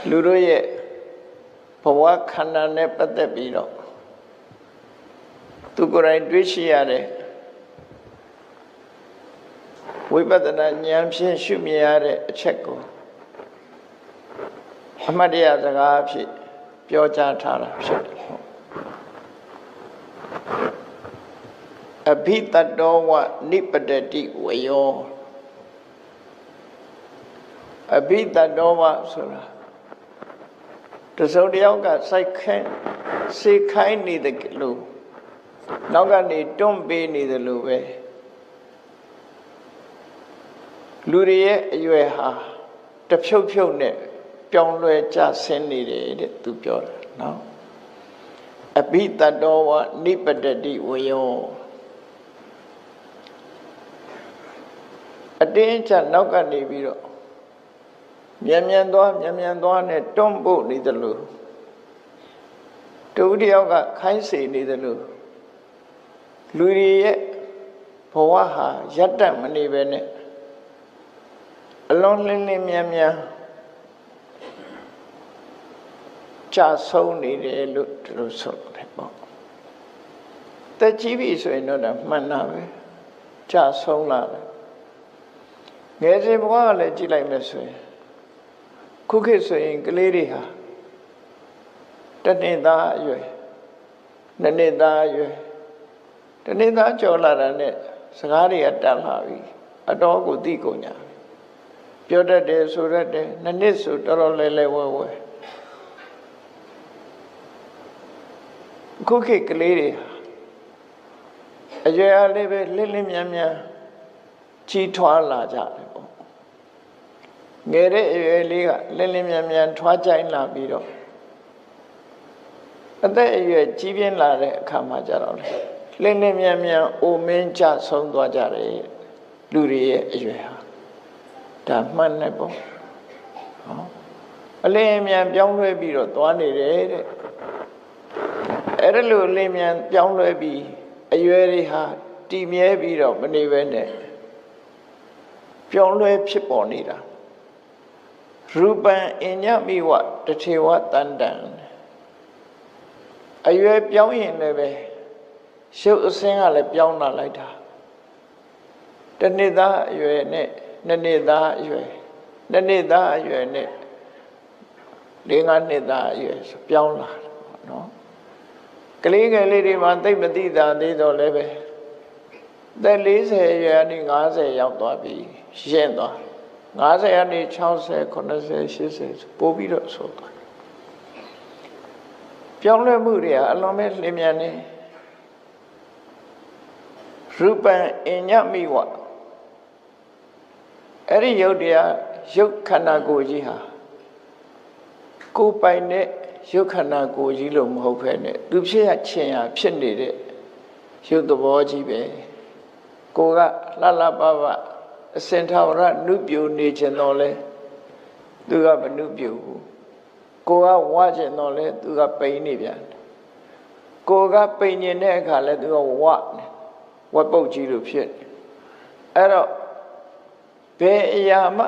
လူတို့ရဲ့ဘဝခန္ဓာနဲ့ပတ်သက်ပြီးတော့သူကိုယ်တိုင်တွေ့ရှိရတဲ့ဝိပဿနာဉာဏ်ဖြင့်ရှုမြင်ရတဲ့အချက်ကိုအမှတ်တရစကားဖြင့်ပြောကြားထားတာဖြစ်တယ်အဘိတတောဝနိပတတိဝယောအဘိတတောဝဆိုတာတစုံတစ်ယောက်ကစိတ်ခိုင်းနေတယ်လို့နောက်ကနေတွန့်ပေးနေတယ်လို့ပဲလူတွေရဲ့အရွယ်ဟာတဖြုတ်ဖြုတ်နဲ့ပြောင်းလဲကျဆင်းနေတယ်တဲ့သူပြောတာနော်အဘိတတောဝနိပတတိဝယောအတင်းချနောက်ကနေပြီးတော့မြန်သွားနဲ့တွန့်ပို့နေတယ်လို့တူတယောက်ကခိုင်းစေနေတယ်လို့လူတွေရဲ့ဘဝဟာရပ်တန့်မနေပဲနဲ့အလုံးလင်းမြန်ကြာဆုံးနေတယ်လို့သူတို့ဆိုတယ်ပေါ့တက်ကြီးပြီဆိုရင်တော့မှန်တာပဲကြာဆုံးလာတယ်ငယ်စဉ်ဘဝကလည်းကြည့်လိုက်မယ်ဆိုရင်ခုခေတ်ဆိုရင်ကလေးတွေဟာတစ်နှစ်သားအရွယ်နှစ်နှစ်သားအရွယ်တစ်နှစ်သားကျော်လာတာနဲ့စကားတွေကတတ်လာပြီအတော်ကိုသိကုန်ညာပြောတတ်တယ်ဆိုတတ်တယ်နှစ်နှစ်ဆိုတော်တော်လဲဝဲခုခေတ်ကလေးတွေအရွယ်အားလေးပဲလင်းမြန်ကြီးထွားလာကြတယ်ပေါ့ငယ်တဲ့အရွယ်လေးကလင်းမြန်ထွားကြိုင်လာပြီးတော့အသက်အရွယ်ကြီးပြင်းလာတဲ့အခါမှာကြတော့လင်းမြန်အိုမင်းကြဆုံးသွားကြတယ်လူတွေရဲ့အရွယ်ဟာဒါမှန်တယ်ပေါ့ဟောအလင်းမြန်ပြောင်းလဲပြီးတော့သွားနေတယ်တဲ့အဲ့ဒါလိုအလင်းမြန်ပြောင်းလဲပြီးအရွယ်တွေဟာတည်မြဲပြီးတော့မနေပဲနဲ့ပြောင်းလဲဖြစ်ပေါ်နေတာရူပံအညမိဝတထေဝတန္တံအရွယ်ပြောင်းရင်လည်းပဲရှုပ်အစင်းကလည်းပြောင်းလာလိုက်တာတစ်နှစ်သားအရွယ်နဲ့နှစ်နှစ်သားအရွယ်နှစ်နှစ်သားအရွယ်နဲ့၄-၅နှစ်သားအရွယ်ပြောင်းလာတယ်ပေါ့နော်ကလေးငယ်လေးတွေမှာသိမသိတာသေးတော့လည်းပဲသက်40အရွယ်ကနေ50ရောက်သွားပြီရှင်းသွား50ကနေ60 90 80ပို့ပြီးတော့ဆိုသွားပြောင်းလဲမှုတွေကအလွန်ပဲလျင်မြန်နေရူပံအညမိဝအဲ့ဒီယုတ်တရားယုတ်ခန္ဓာကိုယ်ကြီးဟာကိုယ်ပိုင်တဲ့ယုတ်ခန္ဓာကိုယ်ကြီးလို့မဟုတ်ဘဲနဲ့သူဖြစ်ရခြင်းဟာဖြစ်နေတဲ့ယုတ်သဘောကြီးပဲကိုယ်ကလှပပအစင်ထာဝရနုပြိုနေခြင်းတော့လဲသူကမနုပြိုဘူးကိုယ်ကဝါခြင်းတော့လဲသူကပိန်နေပြန်ကိုယ်ကပိန်နေတဲ့အခါလဲသူကဝပုတ်ကြီးလို့ဖြစ်အဲ့တော့ဘယ်အရာမှ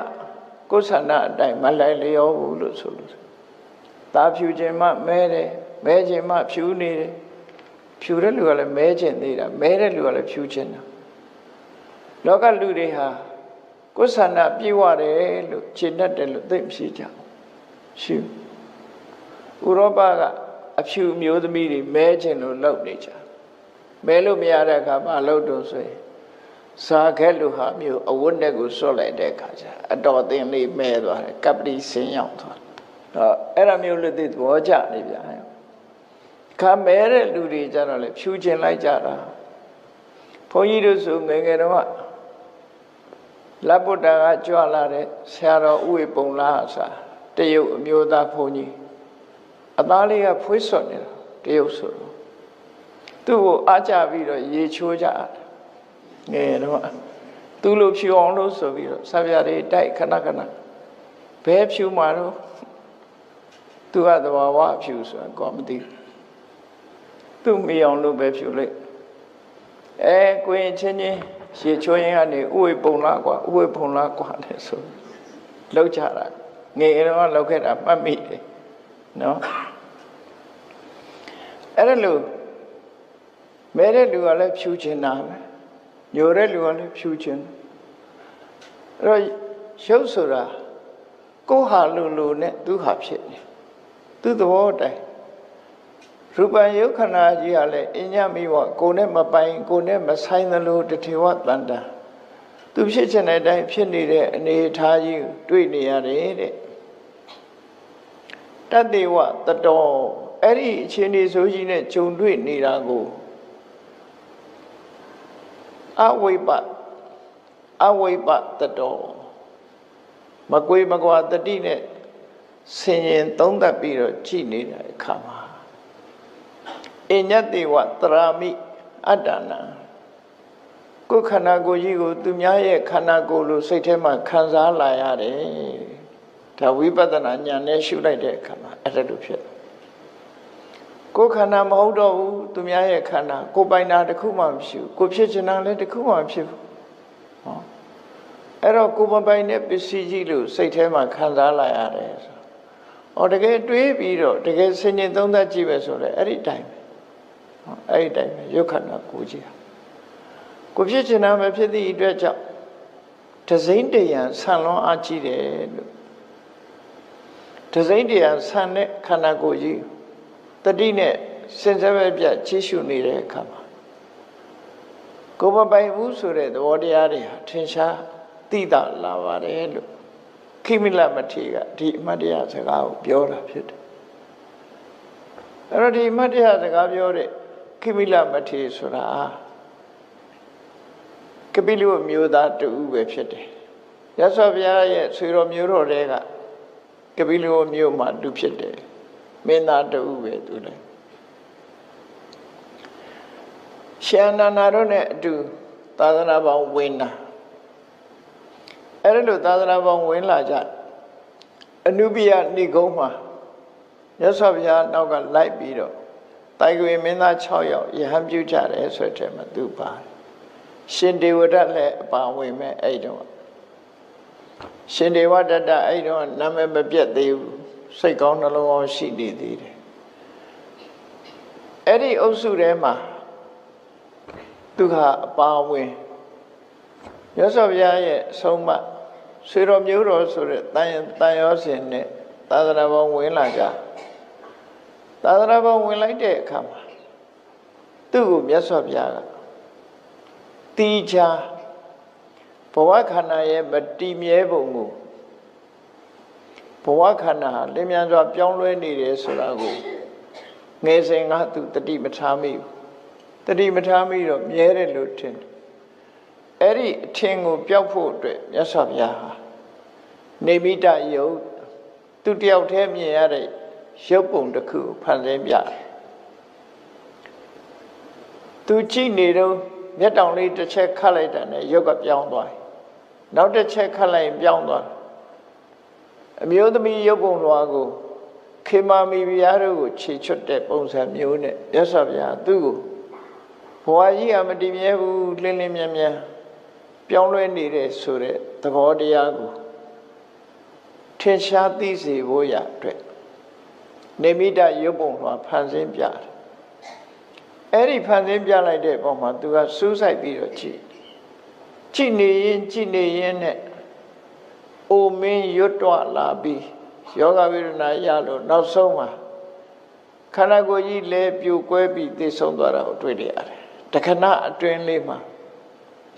ကိုယ်ဆန္ဒအတိုင်းမလိုက်လျောဘူးလို့ဆိုလို့ตาဖြူခြင်းမှမဲတယ်မဲခြင်းမှဖြူနေတယ်ဖြူတဲ့လူကလည်းမဲခြင်းသေးတာမဲတဲ့လူကလည်းဖြူခြင်းတာလောကလူတွေဟာကိုယ်ဆန္ဒပြည့်ဝတယ်လို့ရှင်းတတ်တယ်လို့သိမရှိကြဘူးရှိဥရောပကအဖြူမျိုးသမီးတွေမဲခြင်းလို့လုပ်နေကြမဲလို့မရတဲ့အခါမှလုပ်တော့ဆိုရင်စားခဲ့လူဟာမျိုးအဝတ်နဲ့ကိုစွတ်လိုက်တဲ့အခါကျအတော်အသင်းလေးမဲသွားတယ်ကပ္ပတိဆင်းရောက်သွားတော့အဲ့ဒါမျိုးလို့သိသဘောကျနေပြန်ခါမဲတဲ့လူတွေကြတော့လေဖြူကျင်လိုက်ကြတာဘုန်းကြီးတို့ဆိုငယ်တော့လဗ္ဗုဒ္ဓကကြွလာတဲ့ဆရာတော်ဥဝေပုံလားဆိုတရုတ်အမျိုးသားဘုန်းကြီးအသားလေးကဖွေးစွတ်နေတာတရုတ်ဆိုတော့သူ့ကိုအားကြပြီးတော့ရေချိုးကြငယ်တော့သူ့လိုဖြူအောင်လို့ဆိုပြီးတော့ဆရာတွေတိုက်ခဏဘဲဖြူမှာတော့သူကသဘာဝဖြူဆိုတာကောမသိသူ့မေအောင်လို့ပဲဖြူလိုက်ကိုရင်ချင်းရေချိုးရင်ကနေဥဝေပုံလားကွာဥဝေပုံလားကွာလဲဆိုလောက်ကြတာ ငယ်တော့လောက်ခဲ့တာမှတ်မိတယ်နော်အဲ့ဒါလို့မဲတဲ့လူကလည်းဖြူချင်တာပဲညိုတဲ့လူကလည်းဖြူချင်အဲ့တော့ရုပ်ဆိုတာကိုယ်ဟာလူနဲ့သူဟာဖြစ်နေသူသဘောတိုင်းရူပယုတ်ခဏကြီးကလည်းအညမိဘကိုယ်နဲ့မပိုင်ကိုယ်နဲ့မဆိုင်သလိုတထေဝတန်တာသူဖြစ်ချင်တဲ့အတိုင်းဖြစ်နေတဲ့အနေအထားကြီးတွေ့နေရတယ်တဲ့တတ္တေဝတတော်အဲ့ဒီအခြေအနေဆိုကြီးနဲ့ဂျုံတွေ့နေတာကိုအဝိပတတော်မကွေမကွာတတိနဲ့ဆင်ရင်သုံးသပ်ပြီးတော့ကြည်နေတဲ့အခါမှာအညတ္တေဝတရာမိအတ္တနာကိုယ်ခန္ဓာကိုယ်ကြီးကိုသူများရဲ့ခန္ဓာကိုယ်လိုစိတ်ထဲမှာခံစားလာရတယ်ဒါဝိပဿနာဉာဏ်နဲ့ရှုလိုက်တဲ့အခါမှာအဲ့ဒါလိုဖြစ်ကိုယ်ခန္ဓာမဟုတ်တော့ဘူးသူများရဲ့ခန္ဓာကိုယ်ပိုင်တာတစ်ခုမှမရှိဘူးကိုယ်ဖြစ်ချင်တာလည်းတစ်ခုမှမဖြစ်ဘူးဟောအဲ့တော့ကိုယ်မပိုင်တဲ့ပစ္စည်းကြီးလို့စိတ်ထဲမှာခံစားလာရတယ်ဆိုဟောတကယ်တွေးပြီးတော့တကယ်ဆင်ញင်သုံးသပ်ကြည့်ပဲဆိုတော့အဲ့ဒီတိုင်းပဲအဲ့ဒီတိုင်းပဲရုပ်ခန္ဓာကိုယ်ကြီးကိုဖြစ်ချင်တာမဖြစ်သည့်အတွက်ကြောင့်တစိမ့်တရံဆံလွန်အားကြီးတယ်လို့တစိမ့်တရံဆံတဲ့ခန္ဓာကိုယ်ကြီးတတိနဲ့စင်စဲပဲပြချီးရှုနေတဲ့အခါမှာကိုမပိုင်ဘူးဆိုတဲ့သဘောတရားတွေဟာထင်ရှားသိတာလာပါတယ်လို့ခိမိလမထေရကဒီအမတ်တရားစကားကိုပြောတာဖြစ်တယ်အဲ့တော့ဒီအမတ်တရားစကားပြောတဲ့ခိမိလမထေရဆိုတာကပိလုမျိုးသားတူပဲဖြစ်တယ်ရသော်ဘုရားရဲ့ဆွေတော်မျိုးတော်တွေကကပိလုမျိုးမှာတူဖြစ်တယ်မင်းသားတူပဲသူလည်းရှင်အနန္ဒာတို့နဲ့အတူသာသနာပေါင်းဝင်လာအဲ့ဒါလို့သာသနာပေါင်းဝင်လာကြအနုပိယဏိဂုံးမှာရသော်ဘုရားနောက်ကလိုက်ပြီးတော့တိုင်ကွေမင်းသား6ယောက်ယဟန်ပြုကြတယ်ဆိုတဲ့မှာသူပါတယ်ရှင်ဒေဝဒတ်လည်းအပါဝင်မဲ့အဲ့တော့ရှင်ဒေဝဒတ္တအဲ့တော့နာမည်မပြတ်သေးဘူးစိတ်ကောင်းနှလုံးကောင်းရှိနေသေးတယ်အဲ့ဒီအုပ်စုထဲမှာသူကအပါဝင်ရသော်ဘုရားရဲ့ဆုံးမဆွေတော်မျိုးတော်ဆိုတဲ့တန်ရောစဉ်နဲ့သာသနာပေါင်းဝင်လာကြသာသနာပေါင်းဝင်လိုက်တဲ့အခါမှာသူ့ကိုမြတ်စွာဘုရားကတိချာဘဝခန္ဓာရဲ့မတည်မြဲပုံကိုဘဝခန္ဓာဟာလင်းမြန်စွာပြောင်းလဲနေတယ်ဆိုတာကိုငယ်စဉ်ကသူတတိမထားမိဘူးတတိမထားမိတော့မြဲတယ်လို့ထင်တယ်အဲ့ဒီအထင်ကိုပျောက်ဖို့အတွက်မြတ်စွာဘုရားဟာနေမိတယုတ်သူတယောက်တည်းမြင်ရတဲ့ရုပ်ပုံတစ်ခုဖန်ဆင်းပြတယ်သူကြည့်နေတော့မျက်တောင်လေးတစ်ချက်ခတ်လိုက်တာနဲ့ရုပ်ကပြောင်းသွားတယ်နောက်တစ်ချက်ခတ်လိုက်ရင်ပြောင်းသွားတယ်အမျိုးသမီးရုပ်ပုံလွှာကိုခေမာမီဘုရားတို့ကိုခြေချွတ်တဲ့ပုံစံမျိုးနဲ့မြတ်စွာဘုရားသူ့ကိုဘဝကြီးကမတည်မြဲဘူးလင်းလင်းမြန်းမြန်းပြောင်းလဲနေတဲ့ဆိုတဲ့သဘောတရားကိုထင်ရှားသိစေဖို့ရအတွက်နေမိတရုပ်ပုံလွှာဖန်ဆင်းပြတယ်အဲ့ဒီဖန်ဆင်းပြလိုက်တဲ့ပုံမှာသူကစူးစိုက်ပြီးတော့ကြည့်နေရင်နဲ့အိုမင်းရွတ်တော့လာပြီးယောဂဝိရဏရလို့နောက်ဆုံးမှာခန္ဓာကိုယ်ကြီးလဲပြိုကွဲပြီးသိဆုံးသွားတာကိုတွေ့ရတယ်တခဏအတွင်းလေးမှာ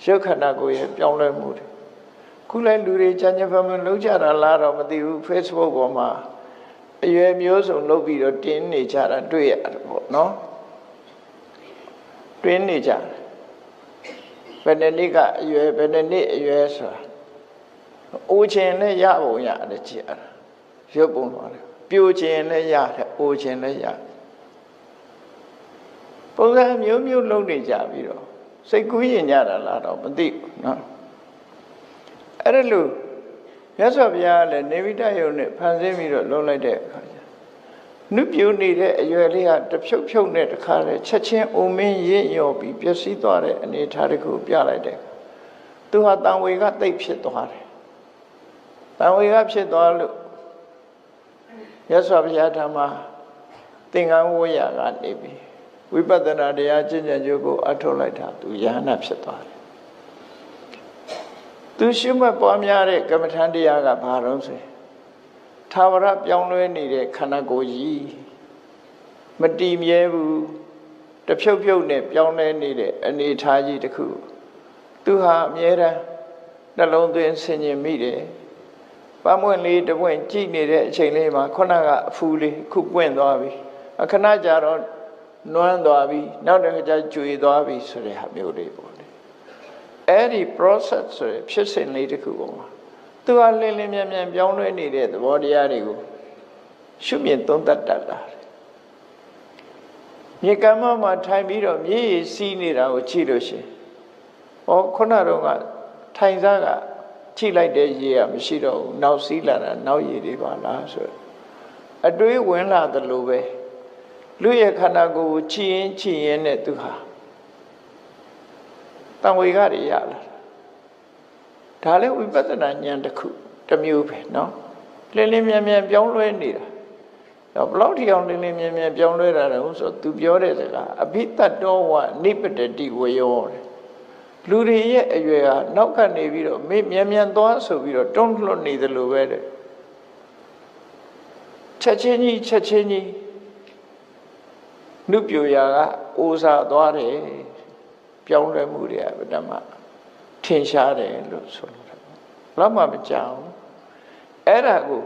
ရုပ်ခန္ဓာကိုယ်ရဲ့ပြောင်းလဲမှုတွေခုလည်းလူတွေချမ်းချမ်းဖမလုံးကြတာလားတော့မသိဘူး Facebook ပေါ်မှာအရွယ်မျိုးစုံလုပ်ပြီးတော့တင်းနေကြတာတွေ့ရတယ်ပေါ့နော်တွင်းနေကြတယ်ဘယ်နှစ်ကအရွယ်ဘယ်နှစ်အရွယ်ဆိုတာအိုးခြင်းလည်းရပုံရတယ်ကြည့်ရတာရုပ်ပုံသွားတယ်ပြိုခြင်းလည်းရတယ်အိုးခြင်းလည်းရတယ်ပုံစံမျိုးမျိုးလုံးနေကြပြီးတော့စိတ်ကူးရင်ကြတာလားတော့မသိဘူးနော်အဲ့ဒါလို့မြတ်စွာဘုရားလည်းနေဝိတယုံနဲ့ဖန်ဆင်းပြီးတော့လုံးလိုက်တဲ့အခါကျနုပြိုနေတဲ့အရွယ်လေးကတဖြုတ်ဖြုတ်နဲ့တခါလေချက်ချင်းအုံမင်းရင့်ရော်ပြီးပျက်စီးသွားတဲ့အနေအထားတစ်ခုပြလိုက်တဲ့သူဟာတန်ဝေကတိတ်ဖြစ်သွားတယ်တန်ဝေကဖြစ်သွားလို့ မြတ်စွာဘုရားဓမ္မသင်္ကန်းဝေါ်ရာကနေပြီးဝိပဿနာတရားကျင့်ကြံကြိုးကိုအထောက်လိုက်တာသူယဟနာဖြစ်သွားတယ်သူရှုမှတ်ပွားများတဲ့ကမ္မထန်တရားကဘာလို့ဆိုသာဝရပြောင်းလဲနေတဲ့ခန္ဓာကိုယ်ကြီးမတည်မြဲဘူးတဖြုတ်ဖြုတ်နဲ့ပြောင်းလဲနေတဲ့အနေအထားကြီးတစ်ခုသူဟာအမြဲတမ်းနှလုံးသွင်းဆင်ခြင်မိတယ်ပန်းပွင့်လေးတပွင့်ကြည့်နေတဲ့အချိန်လေးမှာခုနကအဖူးလေးခုပွင့်သွားပြီအခဏကြာတော့နွမ်းသွားပြီနောက်တစ်ခါကျကျွေသွားပြီဆိုတဲ့ဟာမျိုးလေးပေါ့လေအဲ့ဒီ process ဆိုရဖြစ်စဉ်လေးတစ်ခုပေါ်မှာသူကလင်းလင်းမြန်မြန်ပြောင်းလဲနေတဲ့သဘောတရားတွေကိုရှုမြင်သုံးသပ်တတ်တာမြေကမ်းမှာထိုင်ပြီးတော့မြေရည်စီးနေတာကိုကြည့်လို့ရှိရင်ဟောခုနတော့ကထိုင်စားကကြည့်လိုက်တဲ့ရေကမရှိတော့ဘူးနောက်စီးလာတာနောက်ရည်တွေပါလားဆိုအတွေးဝင်လာသလိုပဲလူရဲ့ခန္ဓာကိုယ်ကိုချီရင်နဲ့သူဟာတံဝေကတွေရလာဒါလည်းဝိပဿနာဉာဏ်တစ်ခုတစ်မျိုးပဲเนาะလင်းလင်းမြန်မြန်ပြောင်းလဲနေတာတော့ဘလောက်ထီအောင်လင်းလင်းမြန်မြန်ပြောင်းလဲတာလဲဆိုသူပြောတဲ့စကားအဘိတ္တောဝနိပတတိဝယောတဲ့လူတွေရဲ့အရွယ်ဟာနောက်ကနေပြီးတော့မြန်မြန်သွားဆိုပြီးတော့တွန်းလှနေသလိုပဲတဲ့ချက်ချင်းကြီးနုပြိုရာကအိုစာသွားတယ်ပြောင်းလဲမှုတွေကဗဒမထင်ရှားတယ်လို့ဆိုလို့တယ်ဘာမှမကြောက်အဲ့ဒါကို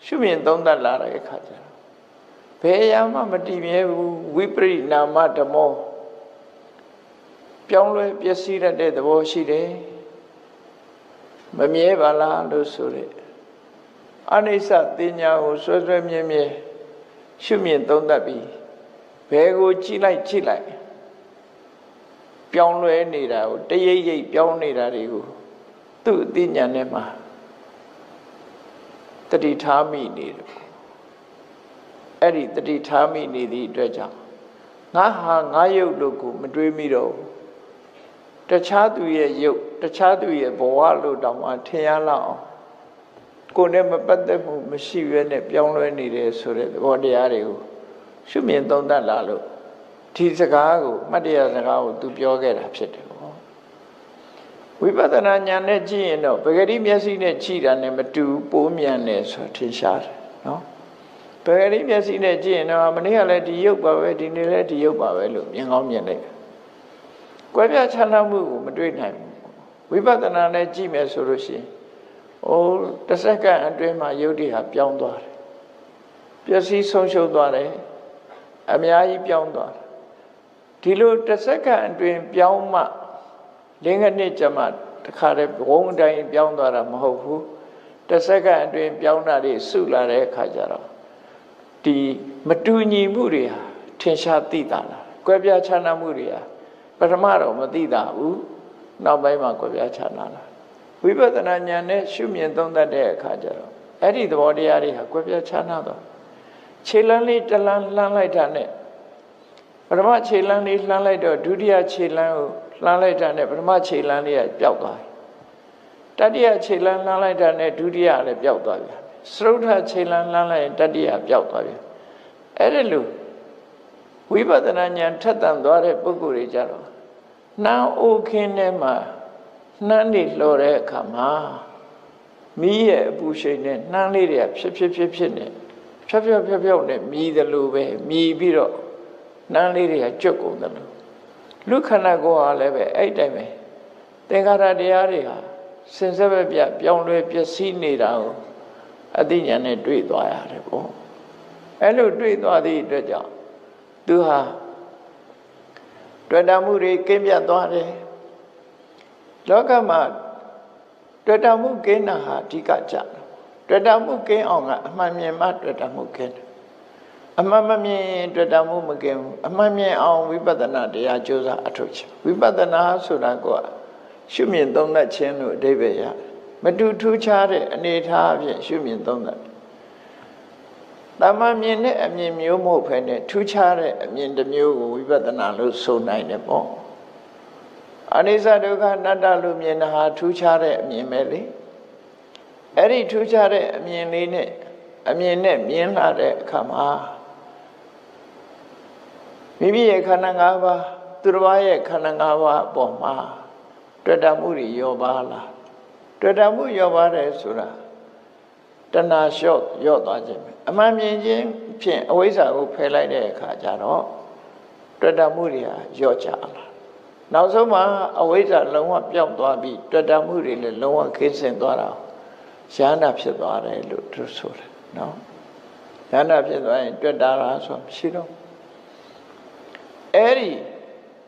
ရှုမြင်သုံးသပ်လာတဲ့အခါကျတော့ဘယ်အရာမှမတည်မြဲဘူးဝိပရိနာမဓမ္မောပြောင်းလဲပျက်စီးတတ်တဲ့သဘောရှိတယ်မမြဲပါလားလို့ဆိုတဲ့အနိစ္စတင်ညာကိုဆွဲဆွဲမြဲမြဲရှုမြင်သုံးသပ်ပြီးဘယ်ကိုကြည့်လိုက်ပြောင်းလဲနေတာကိုတရိပ်ရိပ်ပြောင်းနေတာတွေကိုသူ့အသိဉာဏ်နဲ့မှာတတိထားမိနေတယ်အဲ့ဒီတတိထားမိနေသည့်အတွက်ကြောင့်ငါဟာငါရုပ်လို့ကိုမတွေးမိတော့ဘူးတခြားသူရဲ့ရုပ်တခြားသူရဲ့ဘဝလို့တောင်မှထင်ရလောက်အောင်ကိုယ်နဲ့မပတ်သက်မှုမရှိဘဲနဲ့ပြောင်းလဲနေတယ်ဆိုတဲ့သဘောတရားတွေကိုရှုမြင်သုံးသပ်လာလို့ဒီစကားကိုမှတ်တရစကားကိုသူပြောခဲ့တာဖြစ်တယ်ပေါ့ဝိပဿနာဉာဏ်နဲ့ကြည့်ရင်တော့ပဂတိမျက်စိနဲ့ကြည့်တာနဲ့မတူပိုးမြန်တယ်ဆိုထင်ရှားတယ်နော်ပဂတိမျက်စိနဲ့ကြည့်ရင်တော့မနေ့ကလည်းဒီရုပ်ပါပဲဒီနေ့လည်းဒီရုပ်ပါပဲလို့မြင်ကောင်းမြင်လိုက်ကွဲပြားခြားနားမှုကိုမတွေ့နိုင်ဘူးဝိပဿနာနဲ့ကြည့်မယ်ဆိုလို့ရှိရင်တစ်စက္ကန့်အတွင်းမှာယုတ်တိဟာပြောင်းသွားတယ်ပျက်စီးဆုံးရှုံးသွားတယ်အများကြီးပြောင်းသွားတယ်ဒီလိုတစ်စက္ကန့်အတွင်းပြောင်းမှလင်းကနှစ်ကျမှတခါတည်းဘုံအတိုင်းပြောင်းသွားတာမဟုတ်ဘူးတစ်စက္ကန့်အတွင်းပြောင်းတာတွေစုလာတဲ့အခါကျတော့ဒီမတူညီမှုတွေဟာထင်ရှားသိတာလားကွဲပြားခြားနားမှုတွေဟာပထမတော့မသိတာဘူးနောက်ပိုင်းမှာကွဲပြားခြားနားလာဝိပဿနာဉာဏ်နဲ့ရှုမြင်သုံးသပ်တဲ့အခါကျတော့အဲ့ဒီသဘောတရားတွေဟာကွဲပြားခြားနားတော့ခြေလမ်းလေးတလန်းလှမ်းလိုက်တာနဲ့ပထမခြေလမ်းလေးလှမ်းလိုက်တော့ဒုတိယခြေလမ်းကိုလှမ်းလိုက်တာနဲ့ပထမခြေလမ်းလေးကပျောက်သွားပြီတတိယခြေလမ်းလှမ်းလိုက်တာနဲ့ဒုတိယလည်းပျောက်သွားပြီစရုထခြေလမ်းလှမ်းလိုက်ရင်တတိယပျောက်သွားပြီအဲ့ဒီလိုဝိပဿနာဉာဏ်ထက်သန်သွားတဲ့ပုဂ္ဂိုလ်တွေကြတော့နှမ်းအိုးခင်းထဲမှာနှမ်းတွေလှော်တဲ့အခါမှာမီးရဲ့အပူရှိန်နဲ့နှမ်းလေးတွေကဖြစ်နေဖြောက်နဲ့မြည်တယ်လို့ပဲမြည်ပြီးတော့နှမ်းလေးတွေကကြွတ်ကုန်တယ်လို့လူခန္ဓာကိုယ်ဟာလည်းပဲအဲ့တိုင်းပဲသင်္ခါရတရားတွေဟာစင်စစ်ပဲပြောင်းလဲပျက်စီးနေတာကိုအသိဉာဏ်နဲ့တွေ့သွားရတယ်ပေါ့အဲ့လိုတွေ့သွားသည့်အတွက်ကြောင့်သူဟာတွေ့တာမှုတွေကင်းပြတ်သွားတယ်လောကမှာတွေ့တာမှုကင်းတာဟာအဓိကကြတယ်တွေ့တာမှုကင်းအောင်ကအမှန်မြင်မှတွေ့တာမှုကင်းတယ်အမှန်မမြင်တွေ့တာမှုမကင်းဘူးအမှန်မြင်အောင်ဝိပဿနာတရားကြိုးစားအထုတ်ခြင်းဝိပဿနာဆိုတာကရှုမြင်သုံးသပ်ခြင်းလို့အဓိပ္ပာယ်ရတယ်မတူထူးခြားတဲ့အနေအထားအဖြစ်ရှုမြင်သုံးသပ်တမန်မြင်တဲ့အမြင်မျိုးမဟုတ်ဘဲနဲ့ထူးခြားတဲ့အမြင်တစ်မျိုးကိုဝိပဿနာလို့ဆိုနိုင်တယ်ပေါ့အနိစ္စဒုက္ခအနတ္တလို့မြင်တာဟာထူးခြားတဲ့အမြင်ပဲလေအဲ့ဒီထူးခြားတဲ့အမြင်လေးနဲ့ အမြင်နဲ့မြင်လာတဲ့အခါမှာမိမိရဲ့ခန္ဓာ၅ပါးသူတစ်ပါးရဲ့ခန္ဓာ၅ပါးအပေါ်မှာတွေ့တာမှုတွေရောပါလားတွေ့တာမှုရောပါတယ်ဆိုတာတဏှာလျှော့ရော့သွားခြင်းပဲအမှန်မြင်ခြင်းဖြင့်အဝိဇ္ဇာကိုဖယ်လိုက်တဲ့အခါကျတော့တွေ့တာမှုတွေဟာရော့ကြလာနောက်ဆုံးမှာအဝိဇ္ဇာလုံးဝပျောက်သွားပြီးတွေ့တာမှုတွေလည်းလုံးဝခင်းစင်သွားတာရဟန္တာဖြစ်သွားတယ်လို့သူဆိုတယ်နော်ရဟန္တာဖြစ်သွားရင်တွေ့တာလားဆိုမရှိတော့အဲ့ဒီ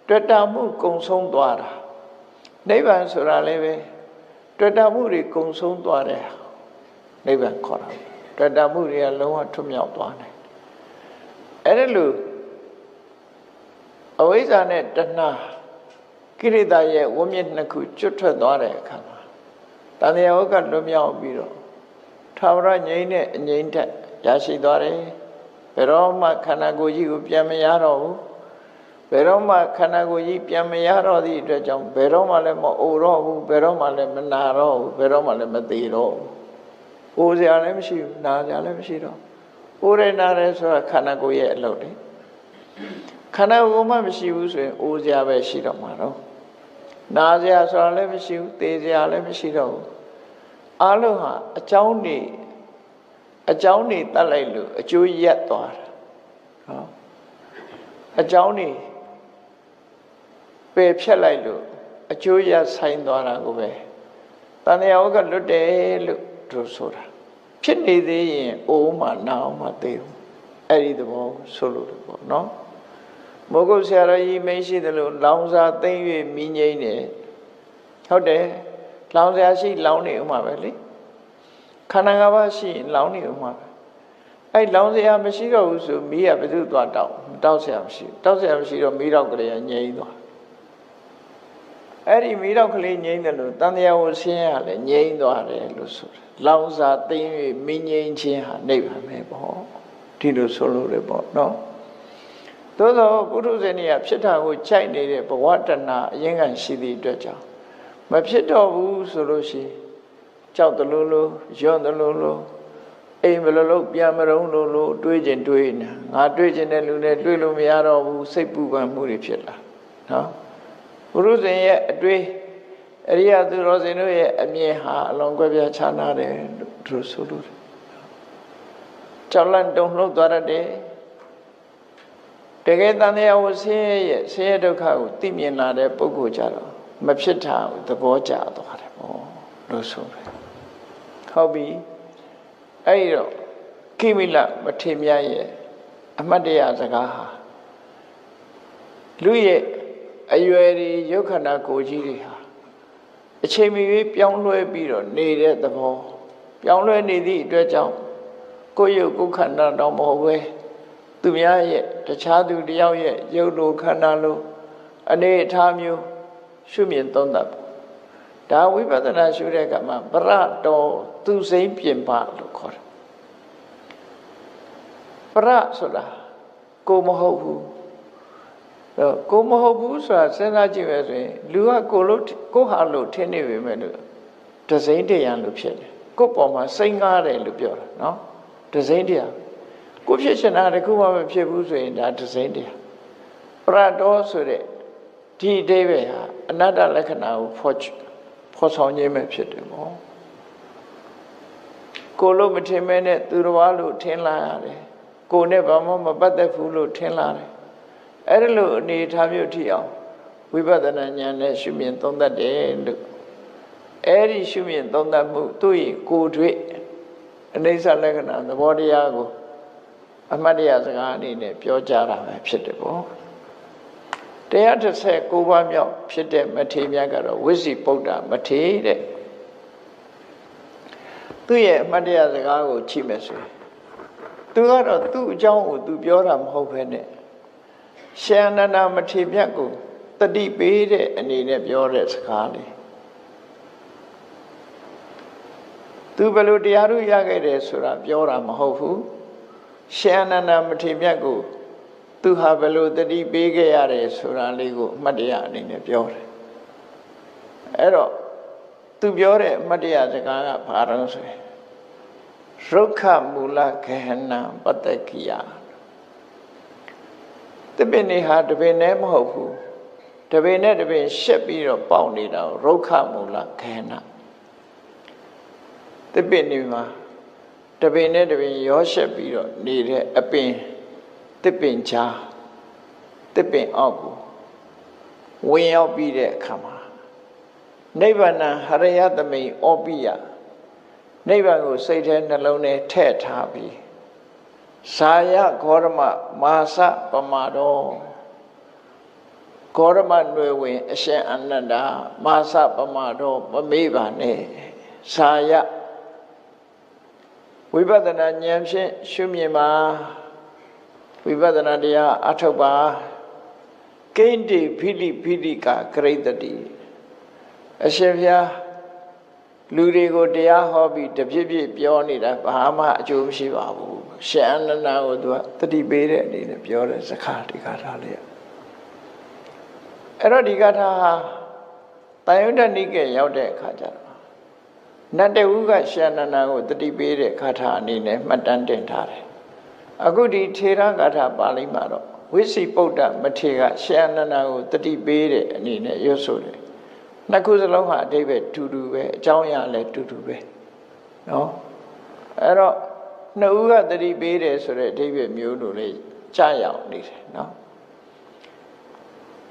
တွေ့တာမှုကုံဆုံးသွားတာနိဗ္ဗာန်ဆိုတာလည်းပဲတွေ့တာမှုတွေကုံဆုံးသွားတယ်နိဗ္ဗာန်ခေါ်တာတွေ့တာမှုတွေကလုံးဝထွတ်မြောက်သွားတယ်အဲ့ဒါလို့အဝိဇ္ဇာနဲ့တဏှာကိရိတာရဲ့ဝိမြစ်နှစ်ခုကျွတ်ထွက်သွားတဲ့အခါမှာတန်တရားဝကလွတ်မြောက်ပြီးတော့ထာဝရငြိမ်းတဲ့အငြိမ်းတက်ရရှိသွားတယ်ဘယ်တော့မှခန္ဓာကိုယ်ကြီးကိုပြန်မရတော့ဘူးဘယ်တော့မှခန္ဓာကိုယ်ကြီးပြန်မရတော့သည့်အတွက်ကြောင့်ဘယ်တော့မှလည်းမအိုတော့ဘူးဘယ်တော့မှလည်းမနာတော့ဘူးဘယ်တော့မှလည်းမသေးတော့ဘူးအိုစရာလည်းမရှိဘူးနာစရာလည်းမရှိတော့အိုရနာရဲဆိုတာခန္ဓာကိုယ်ရဲ့အလုပ်လေခန္ဓာကိုယ်မှမရှိဘူးဆိုရင်အိုစရာပဲရှိတော့မှာတော့နာစရာဆိုတာလည်းမရှိဘူးသေစရာလည်းမရှိတော့ဘူးအားလုံးဟာအကြောင်းတွေတတ်လိုက်လို့အကျိုးရက်သွားတာဟောအကြောင်းတွေပယ်ဖြတ်လိုက်လို့အကျိုးရဆိုင်သွားတာကိုပဲတဏှာဝကလွတ်တယ်လို့တို့ဆိုတာဖြစ်နေသေးရင်အိုးမှနာအောင်မသေးဘူးအဲ့ဒီသဘောဆိုလို့ပေါ့နော်မောဂုတ်ဆရာတော်ကြီးမင်းရှိတယ်လို့လောင်စာသိမ့်၍မိငိမ့်တယ်ဟုတ်တယ်လောင်စာရှိလောင်နေဥမှာပဲလေခန္ဓာ၅ပါးရှိရင်လောင်နေဥမှာပဲအဲ့လောင်စရာမရှိတော့ဘူးဆိုမိကဘယ်သူသွားတောက်ဆရာမရှိတောက်ဆရာမရှိတော့မိတော့ကလေးကငြိမ့်သွားအဲ့ဒီမိတော့ကလေးငြိမ့်တယ်လို့တန်တရားဝဆင်းရလည်းငြိမ့်သွားတယ်လို့ဆိုတယ်လောင်စာသိမ့်၍မိငြိမ့်ခြင်းဟာနိဗ္ဗာန်ပဲပေါ့ဒီလိုဆိုလို့ရပေါ့နော်သို့သောပုထုဇဉ်တွေကဖြစ်တာကိုကြိုက်နေတဲ့ဘဝတဏှာအရင်ကရှိသည့်အတွက်ကြောင့်မဖြစ်တော့ဘူးဆိုလို့ရှိရင်ကြောက်တယ်လို့ရွံ့တယ်လို့အိမ်ဘယ်လိုလုပ်ပြန်မရုံလို့တွေးကျင်တွေးနေငါတွေးကျင်တဲ့လူနဲ့တွေးလို့မရတော့ဘူးစိတ်ပူပန်မှုတွေဖြစ်လာနော်ပုရုဇဉ်ရဲ့အတွေးအရိယသူတော်စင်တို့ရဲ့အမြင်ဟာအလွန်ကွဲပြားခြားနားတယ်လို့သူဆိုလို့ကြောက်လန့်တုန်လှုပ်သွားတယ်တကယ်တန်တရားဝဆင်းရဲ့ဆင်းရဲဒုက္ခကိုသိမြင်လာတဲ့ပုဂ္ဂိုလ်ကြတော့မဖြစ်တာကိုသဘောကျသွားတယ်ပေါ့လို့ဆိုတယ်ဟုတ်ပြီအဲ့တော့ကိမိလမထေမြတ်ရဲ့အမတ်တရားစကားဟာလူရဲ့အရွယ်တွေရုပ်ခန္ဓာကိုယ်ကြီးတွေဟာအချိန်မီပြောင်းလဲပြီးတော့နေတဲ့သဘောပြောင်းလဲနေသည့်အတွက်ကြောင့်ကိုယ်ရုပ်ကိုယ်ခန္ဓာတော့မဟုတ်ပဲသူများရဲ့တခြားသူတယောက်ရဲ့ရုပ်လိုခန္ဓာလိုအနေအထားမျိုးရှုမြင်သုံးသပ်ဒါဝိပဿနာရှုတဲ့အခါမှာပရတော်သူစိမ့်ပြင်ပလို့ခေါ်တယ်ပရဆိုတာကိုမဟုတ်ဘူးကိုမဟုတ်ဘူးဆိုတာစဉ်းစားကြည့်ပဲဆိုရင်လူကကိုဟာလို့ထင်နေပေမဲ့လို့တစိမ့်တရားလို့ဖြစ်တယ်ကိုပေါ်မှာစိတ်ငားတယ်လို့ပြောတာနော်တစိမ့်တရားကိုဖြစ်ချင်တာတခုမှမဖြစ်ဘူးဆိုရင်ဒါတစိမ့်တရားပရတော်ဆိုတဲ့ဒီအဓိပ္ပာယ်ဟာအနတ္တလက္ခဏာကိုဖော်ဆောင်ခြင်းပဲဖြစ်တယ်ပေါ့ကိုလို့မထင်မဲနဲ့သူတော်ဘာလို့ထင်လာရတယ်ကိုနဲ့ဘာမှမပတ်သက်ဘူးလို့ထင်လာတယ်အဲ့ဒါလို့အနေထားမျိုးထိအောင်ဝိပဿနာဉာဏ်နဲ့ရှုမြင်သုံးသပ်တယ်လို့အဲ့ဒီရှုမြင်သုံးသပ်မှုသူ့ရဲ့ကိုယ်တွေ့အနိစ္စလက္ခဏာသဘောတရားကိုအမှတ်တရားစကားအနေနဲ့ပြောကြတာပဲဖြစ်တယ်ပေါ့139ပါးမြောက်ဖြစ်တဲ့မထေရမြတ်ကတော့ဝိစီပုဒ္ဒမထေရတဲ့သူ့ရဲ့အမှတ်တရားစကားကိုကြည့်မယ်ဆိုရင်သူကတော့သူ့အကြောင်းကိုသူပြောတာမဟုတ်ဘဲနဲ့ရှင်အနန္ဒမထေရမြတ်ကိုတတိပေးတဲ့အနေနဲ့ပြောတဲ့စကားလေးသူဘယ်လိုတရားတို့ရခဲ့တယ်ဆိုတာပြောတာမဟုတ်ဘူးရှင်အနန္ဒမထေရမြတ်ကိုသူဟာဘယ်လိုတတိပေးခဲ့ရတယ်ဆိုတာလေးကိုအမှတ်တရအနေနဲ့ပြောတယ်အဲ့တော့သူပြောတဲ့အမှတ်တရစကားကဘာလို့ဆိုရင်ရ ရုက္ခမူလဂဟဏပတ္တကိယတပင်နေဟာတပင်နဲ့မဟုတ်ဘူးတပင်နဲ့တပင်ရှက်ပြီးတော့ပေါက်နေတာရုက္ခမူလဂဟဏတပင်နေမှာတပင်နဲ့တပင်ရောရှက်ပြီးတော့နေတဲ့အပင်တပင်ချာတပင်အောက်ကိုဝင်ရောက်ပြီးတဲ့အခါမှာနိဗ္ဗာန်ဟရယသမိဩပိယနိဗ္ဗာန်ကိုစိတ်ထဲနှလုံးထဲထည့်ထားပြီးဇာယဂေါရမမာစပမာဒောဂေါရမနွယ်ဝင်အရှင်အနန္ဒာမာစပမာဒောမမေ့ပါနဲ့ဇာယဝိပဿနာဉာဏ်ဖြင့်ရှုမြင်ပါဝိပဿနာတရားအထုတ်ပါကိဉ္တိဖိလိဖိလိကကရိတတိအရှင်ဘုရားလူတွေကိုတရားဟောပြီးတပြည့်ပြည့်ပြောနေတာဘာမှအကျိုးမရှိပါဘူးရှင်အနန္ဒာကိုသူကတတိပေးတဲ့အနေနဲ့ပြောတဲ့စကားဒီကာထာလေးအဲ့တော့ဒီကာထာဟာတန်ယုဒ္ဓနိကေရောက်တဲ့အခါကျတော့နတ်တဝုကရှင်အနန္ဒာကိုတတိပေးတဲ့ကာထာအနေနဲ့မှတ်တမ်းတင်ထားတယ်အခုဒီထေရကာထာပါဠိမှာတော့ဝိစီပုဒ္ဒမထေရကရှင်အနန္ဒာကိုတတိပေးတဲ့အနေနဲ့ရွတ်ဆိုတယ်နှစ်ခုစလုံးဟာအဓိပ္ပာယ်တူတူပဲအကြောင်းအရာလည်းတူတူပဲနော်အဲ့တော့နှစ်ဦးကတတိပေးတယ်ဆိုတဲ့အဓိပ္ပာယ်မျိုးလိုလေးကြားရအောင်နေတယ်နော်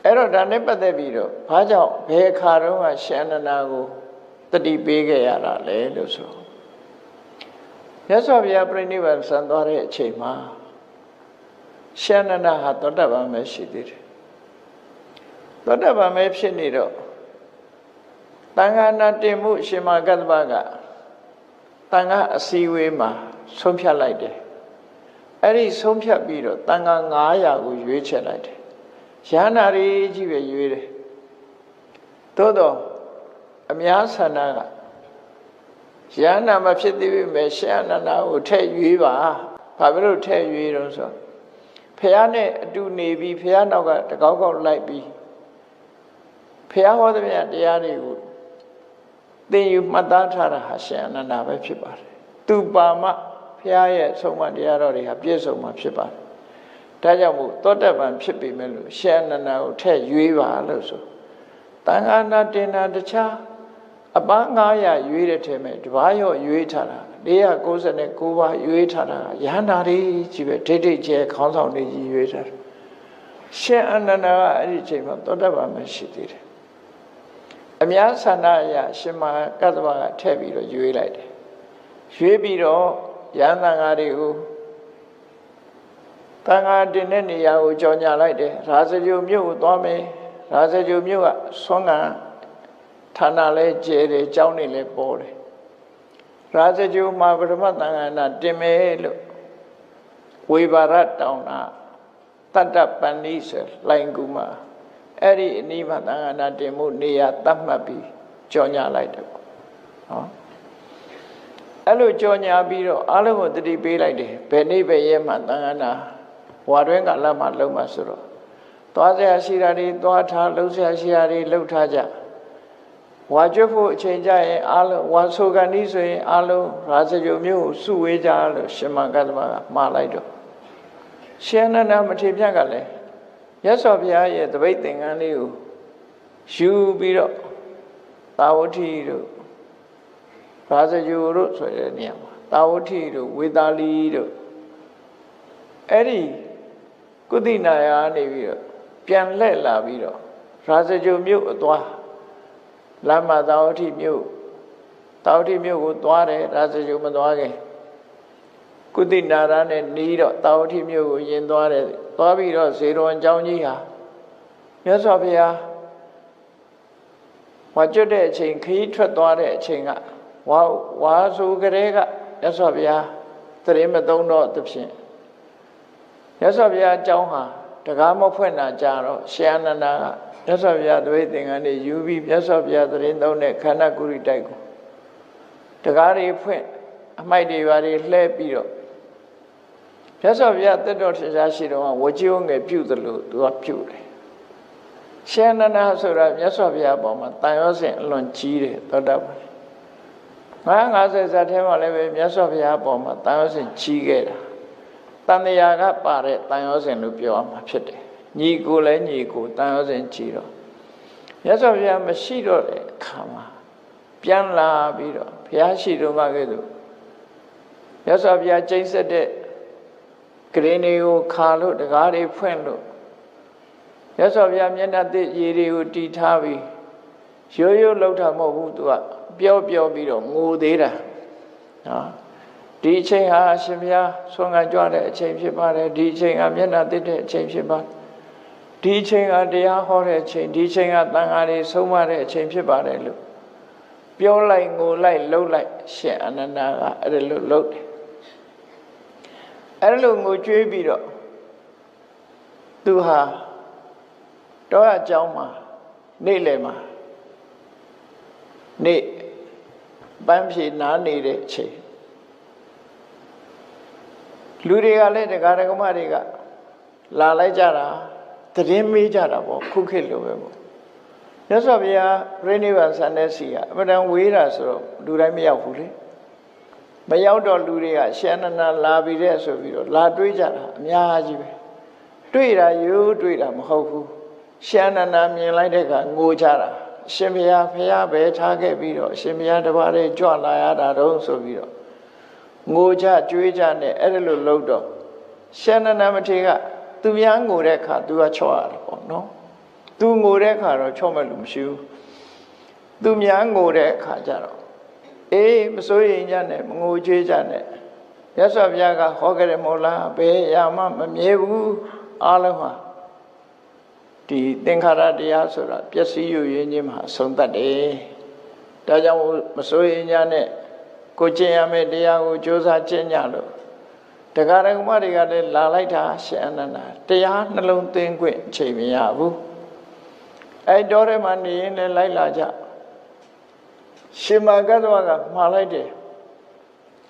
အဲ့တော့ဒါနဲ့ပတ်သက်ပြီးတော့ဘာကြောင့်ဘယ်အခါတုန်းကရှင်အနန္ဒာကိုတတိပေးခဲ့ရတာလဲလို့ဆိုမြတ်စွာဘုရားပြိဋိဘံဆံသွားတဲ့အချိန်မှာရှင်အနန္ဒာဟာသောတာပန်ပဲရှိသေးတယ်သောတာပန်ပဲဖြစ်နေတော့တန်ခါနာတင်မှုရှင်မကတ္တဗကတန်ခါအစည်းအဝေးမှာဆုံးဖြတ်လိုက်တယ်အဲ့ဒီဆုံးဖြတ်ပြီးတော့တန်ခါ900ကိုရွေးချယ်လိုက်တယ်ရဟန္တာတွေကြီးပဲရွေးတယ်သို့တော့အများဆန္ဒကရဟန္တာမဖြစ်သေးပေမဲ့ရှင်အနန္ဒာကိုထည့်ရွေးပါဘာဖြစ်လို့ထည့်ရွေးတော့ဆိုဖះနဲ့အတူနေပြီးဖះနောက်ကတကောက်ကောက်လိုက်ပြီးဖះဟောတဲ့တရားတွေကိုသင်ယူမှတ်သားထားတာဟာရှင်အနန္ဒာပဲဖြစ်ပါတယ်သူပါမဘုရားရဲ့ဆုံးမတရားတော်တွေဟာပြည့်စုံမှာဖြစ်ပါတယ်ဒါကြောင့်မို့သောတပန်ဖြစ်ပေမဲ့လို့ရှင်အနန္ဒာကိုထည့်ရွေးပါလို့ဆိုတန်ခါနာတင်တာတခြားအပန်း900ရွေးတဲ့ထဲမှာတပါးရောရွေးထားတာ499ပါးရွေးထားတာရဟန္တာတွေကြီးပဲဒိဋ္ဌိကျဲခေါင်းဆောင်တွေကြီးရွေးထားတယ်ရှင်အနန္ဒာကအဲ့ဒီအချိန်မှာသောတပန်မရှိသေးတယ်အများဆန္ဒအရရှင်မကတ္တဗကထည့်ပြီးတော့ရွေးလိုက်တယ်ရွေးပြီးတော့ရဟန်းသံဃာတွေကိုသံဃာတင်တဲ့နေရာကိုကြော်ညာလိုက်တယ်ရာဇဂိုမြို့ကိုသွားမယ်ရာဇဂိုမြို့ကဆွမ်းခံဌာနလဲကျဲတယ်ကျောင်းနေလဲပေါ်တယ်ရာဇဂိုမှာပထမသံဃာနာတင်မယ်လို့ဝေဘာရတောင်းတာတတ္တပန္နိဆိုလိုင်ကူမှာအဲ့ဒီအနိဗ္ဗာန်သံဃာနာတင်မှုနေရာသတ်မှတ်ပြီးကြော်ညာလိုက်တယ်ပေါ့နော်အဲ့လိုကြော်ညာပြီးတော့အားလုံးကိုတတိပေးလိုက်တယ်ဘယ်နေ့ပဲရဲမှသံဃာနာဝါတွင်းကာလမှာလုံးမှာဆိုတော့သွားစရာရှိတာတွေသွားထားလှုပ်စရာရှိတာတွေလှုပ်ထားကြဝါကျွတ်ဖို့အချိန်ကြရင်အားလုံးဝါဆိုကန်ဤဆိုရင်အားလုံးရာဇဂိုမျိုးကိုစုဝေးကြလို့ရှင်မကတ္တဗကမှာလိုက်တော့ရှင်အနန္ဒာမထေရကလည်းမြတ်စွာဘုရားရဲ့တပိတ်သင်္ကန်းလေးကိုယူပြီးတော့သာဝတိတို့ရာဇဂိုတို့ဆိုတဲ့နေရာမှာသာဝတိတို့ဝေသာလီတို့အဲ့ဒီကုသိနာယနေပြီးတော့ပြန်လှည့်လာပြီးတော့ရာဇဂိုမြို့အသွားလမ်းမှာသာဝတိမြို့ကိုသွားတယ်ရာဇဂိုမသွားခင်ကုသိနာရနဲ့နီးတော့သာဝတိမြို့ကိုယင်သွားတယ်သွားပြီးတော့ဇေရဝံကျောင်းကြီးဟာမြတ်စွာဘုရားဝါကျွတ်တဲ့အချိန်ခရီးထွက်သွားတဲ့အချိန်ကဝါဆိုကလေးကမြတ်စွာဘုရားသတိမသုံးတော့သဖြင့်မြတ်စွာဘုရားအကြောင်းဟာတကားမဖွင့်တာကြတော့ရှင်အနန္ဒာကမြတ်စွာဘုရားသတိသင်္ကန်းတွေယူပြီးမြတ်စွာဘုရားသတိသုံးတဲ့ခန္ဓာကုရိတိုက်ကိုတကားတွေဖွင့်အမိုက်တွေပါတွေလှဲပြီးတော့မြတ်စွာဘုရားတက်တော်တရားရှိတော့ဝကြိုးငယ်ပြုသလိုသူကပြုတယ်ရှင်အနန္ဒာဆိုတာမြတ်စွာဘုရားပေါ်မှာတန်ရောစဉ်အလွန်ကြီးတယ်သောတာပန် 50ဇာတ်ထဲမှာလည်းပဲမြတ်စွာဘုရားအပေါ်မှာတန်ရောစဉ်ကြီးခဲ့တာတန်တရားကပါတဲ့တန်ရောစဉ်လို့ပြောရမှာဖြစ်တယ်ညီကိုလည်းညီကိုတန်ရောစဉ်ကြီးတော့မြတ်စွာဘုရားမရှိတော့တဲ့အခါမှာပြန်လာပြီးတော့ဘုရားရှိတော်မှာကဲ့သို့မြတ်စွာဘုရားကျိတ်ဆက်တဲ့ဂရင်းတွေကိုခါလို့တကားတွေဖွင့်လို့မြတ်စွာဘုရားမျက်နှာသစ်ရေတွေကိုတီထားပြီးရိုးရိုးလောက်တာမဟုတ်ဘူးသူကပြောပြီးတော့ငိုသေးတာနော်ဒီအချိန်ဟာအရှင်ဘုရားဆွမ်းခံကြွတဲ့အချိန်ဖြစ်ပါတယ်ဒီအချိန်ကမျက်နှာသစ်တဲ့အချိန်ဖြစ်ပါဒီအချိန်ကတရားဟောတဲ့အချိန်ဒီအချိန်ကသံဃာတွေဆုံးမတဲ့အချိန်ဖြစ်ပါတယ်လို့ပြောလိုက်ငိုလိုက်လှုပ်လိုက်ရှင်အနန္ဒာကအဲ့လိုလှုပ်တယ်အဲ့လိုငိုကြွေးပြီးတော့သူဟာတော့အကြောင်းမှာနေ့လယ်မှာနေ့ပန်းဖြေနားနေတဲ့အချိန်လူတွေကလည်းတရားဓမ္မတွေကလာလိုက်ကြတာသတင်းမေးကြတာပေါ့ခုခေတ်လိုပဲပေါ့မြတ်စွာဘုရားပြိဋိဘံဆန်တဲ့စီကအမှန်တန်ဝေးတာဆိုတော့လူတိုင်းမရောက်ဘူးလေမရောက်တော့လူတွေကရှန္ဒနာလာပြီးတဲ့ဆိုပြီးတော့လာတွေးကြတာအများကြီးပဲတွေးတာရိုးတွေးတာမဟုတ်ဘူးရှန္ဒနာမြင်လိုက်တဲ့ကငိုကြတာအရှင်ဘုရားဖះပဲထားခဲ့ပြီးတော့အရှင်ဘုရားတပါးတည်းကြွလာရတာတော့ဆိုပြီးတော့ငိုကြကြွေးကြနဲ့အဲ့ဒါလိုလုပ်တော့ရှန္ဒနာမထေရကသူများငိုတဲ့အခါသူကချော့ရတယ်ပေါ့နော်သူငိုတဲ့အခါတော့ချော့မဲ့လို့မရှိဘူးသူများငိုတဲ့အခါကျတော့အေးမစိုးရိမ်ကြနဲ့မငိုကြွေးကြနဲ့မြတ်စွာဘုရားကဟောခဲ့တယ်မဟုတ်လားဘယ်ရာမှမမြဲဘူးအားလုံးဟာဒီသင်္ခါရတရားဆိုတာပျက်စီးရင်းချင်းမှာဆုံးတတ်တယ်ဒါကြောင့်မစိုးရိမ်ကြနဲ့ကိုကျင့်ရမယ့်တရားကိုကြိုးစားကျင့်ကြလို့တရားဓမ္မတွေကလည်းလာလိုက်တာရှင်အနန္ဒာတရားနှလုံးသွင်းခွင့်ချိန်မရဘူးအဲ့တော့ထဲမှာနေရင်လည်းလိုက်လာကြရှင်မဂ္ဂတဝကမှားလိုက်တယ်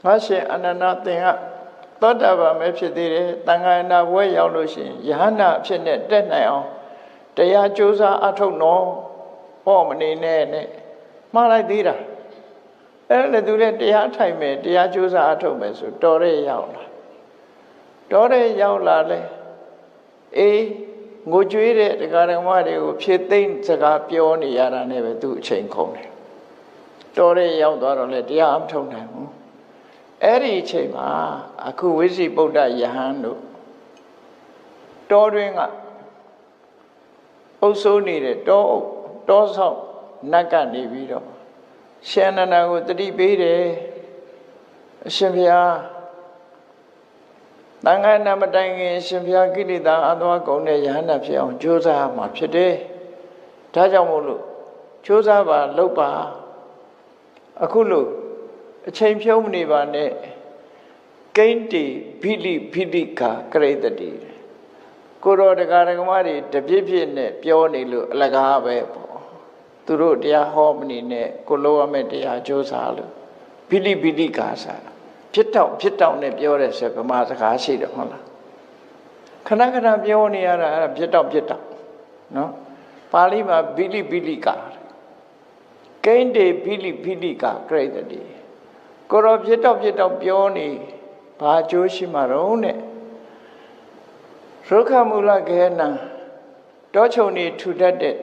ငါရှင်အနန္ဒာသင်ကသောတာပန်ပဲဖြစ်သေးတယ်တန်ခါနာဘွဲရောက်လို့ရှိရင်ယဟနာအဖြစ်နဲ့တက်နိုင်အောင်တရားကြိုးစားအထုတ်တော့ဟောမနေနဲ့မှားလိုက်သေးတာအဲ့ဒါလည်းသူလည်းတရားထိုင်မယ်တရားကြိုးစားအထုတ်မယ်ဆိုတော်ရဲရောက်လာတော်ရဲရောက်လာလဲအေးငိုကြွေးတဲ့တရားဓမ္မတွေကိုဖြည့်သိမ့်စကားပြောနေရတာနဲ့ပဲသူအချိန်ကုန်တယ်တော်ရဲရောက်သွားတော့လေတရားမထုတ်နိုင်ဘူးအဲ့ဒီအချိန်မှာအခုဝိဇိပုဒ္ဓယဟန်တို့တောတွင်ကအုပ်စိုးနေတဲ့တောဆောင်နတ်ကနေပြီးတော့ရှင်အနန္ဒာကိုတတိပေးတယ်အရှင်ဘုရားတန်ခါနာမတိုင်ခင်အရှင်ဘုရားကိလေသာအသွားကုန်တဲ့ယဟန္တာဖြစ်အောင်ကြိုးစားမှာဖြစ်တယ်ဒါကြောင့်မို့လို့ကြိုးစားပါလုပ်ပါအခုလို့အချိန်ဖြုံးမနေပါနဲ့ကိန်းတီဘိလိကာကရိတတိကိုရောတရားဓမ္မတွေတပြည့်ပြည့်နဲ့ပြောနေလို့အလကားပဲပေါ့သူတို့တရားဟောမနေနဲ့ကိုလိုရမယ့်တရားကြိုးစားလို့ဘိလိကာစားဖြစ်တောင်နဲ့ပြောတဲ့ဆိုဗမာစကားရှိတယ်ဟုတ်လားခဏပြောနေရတာအဲ့ဖြစ်တောင်နော်ပါဠိမှာဘိလိကာကိန်းတေဘိလိကာကရိတတိကိုရောဖြစ်တောင်ပြောနေဘာအကျိုးရှိမှာတော့နဲ့ရုက္ခမူလကေနံတောချုံနေထူတတ်တဲ့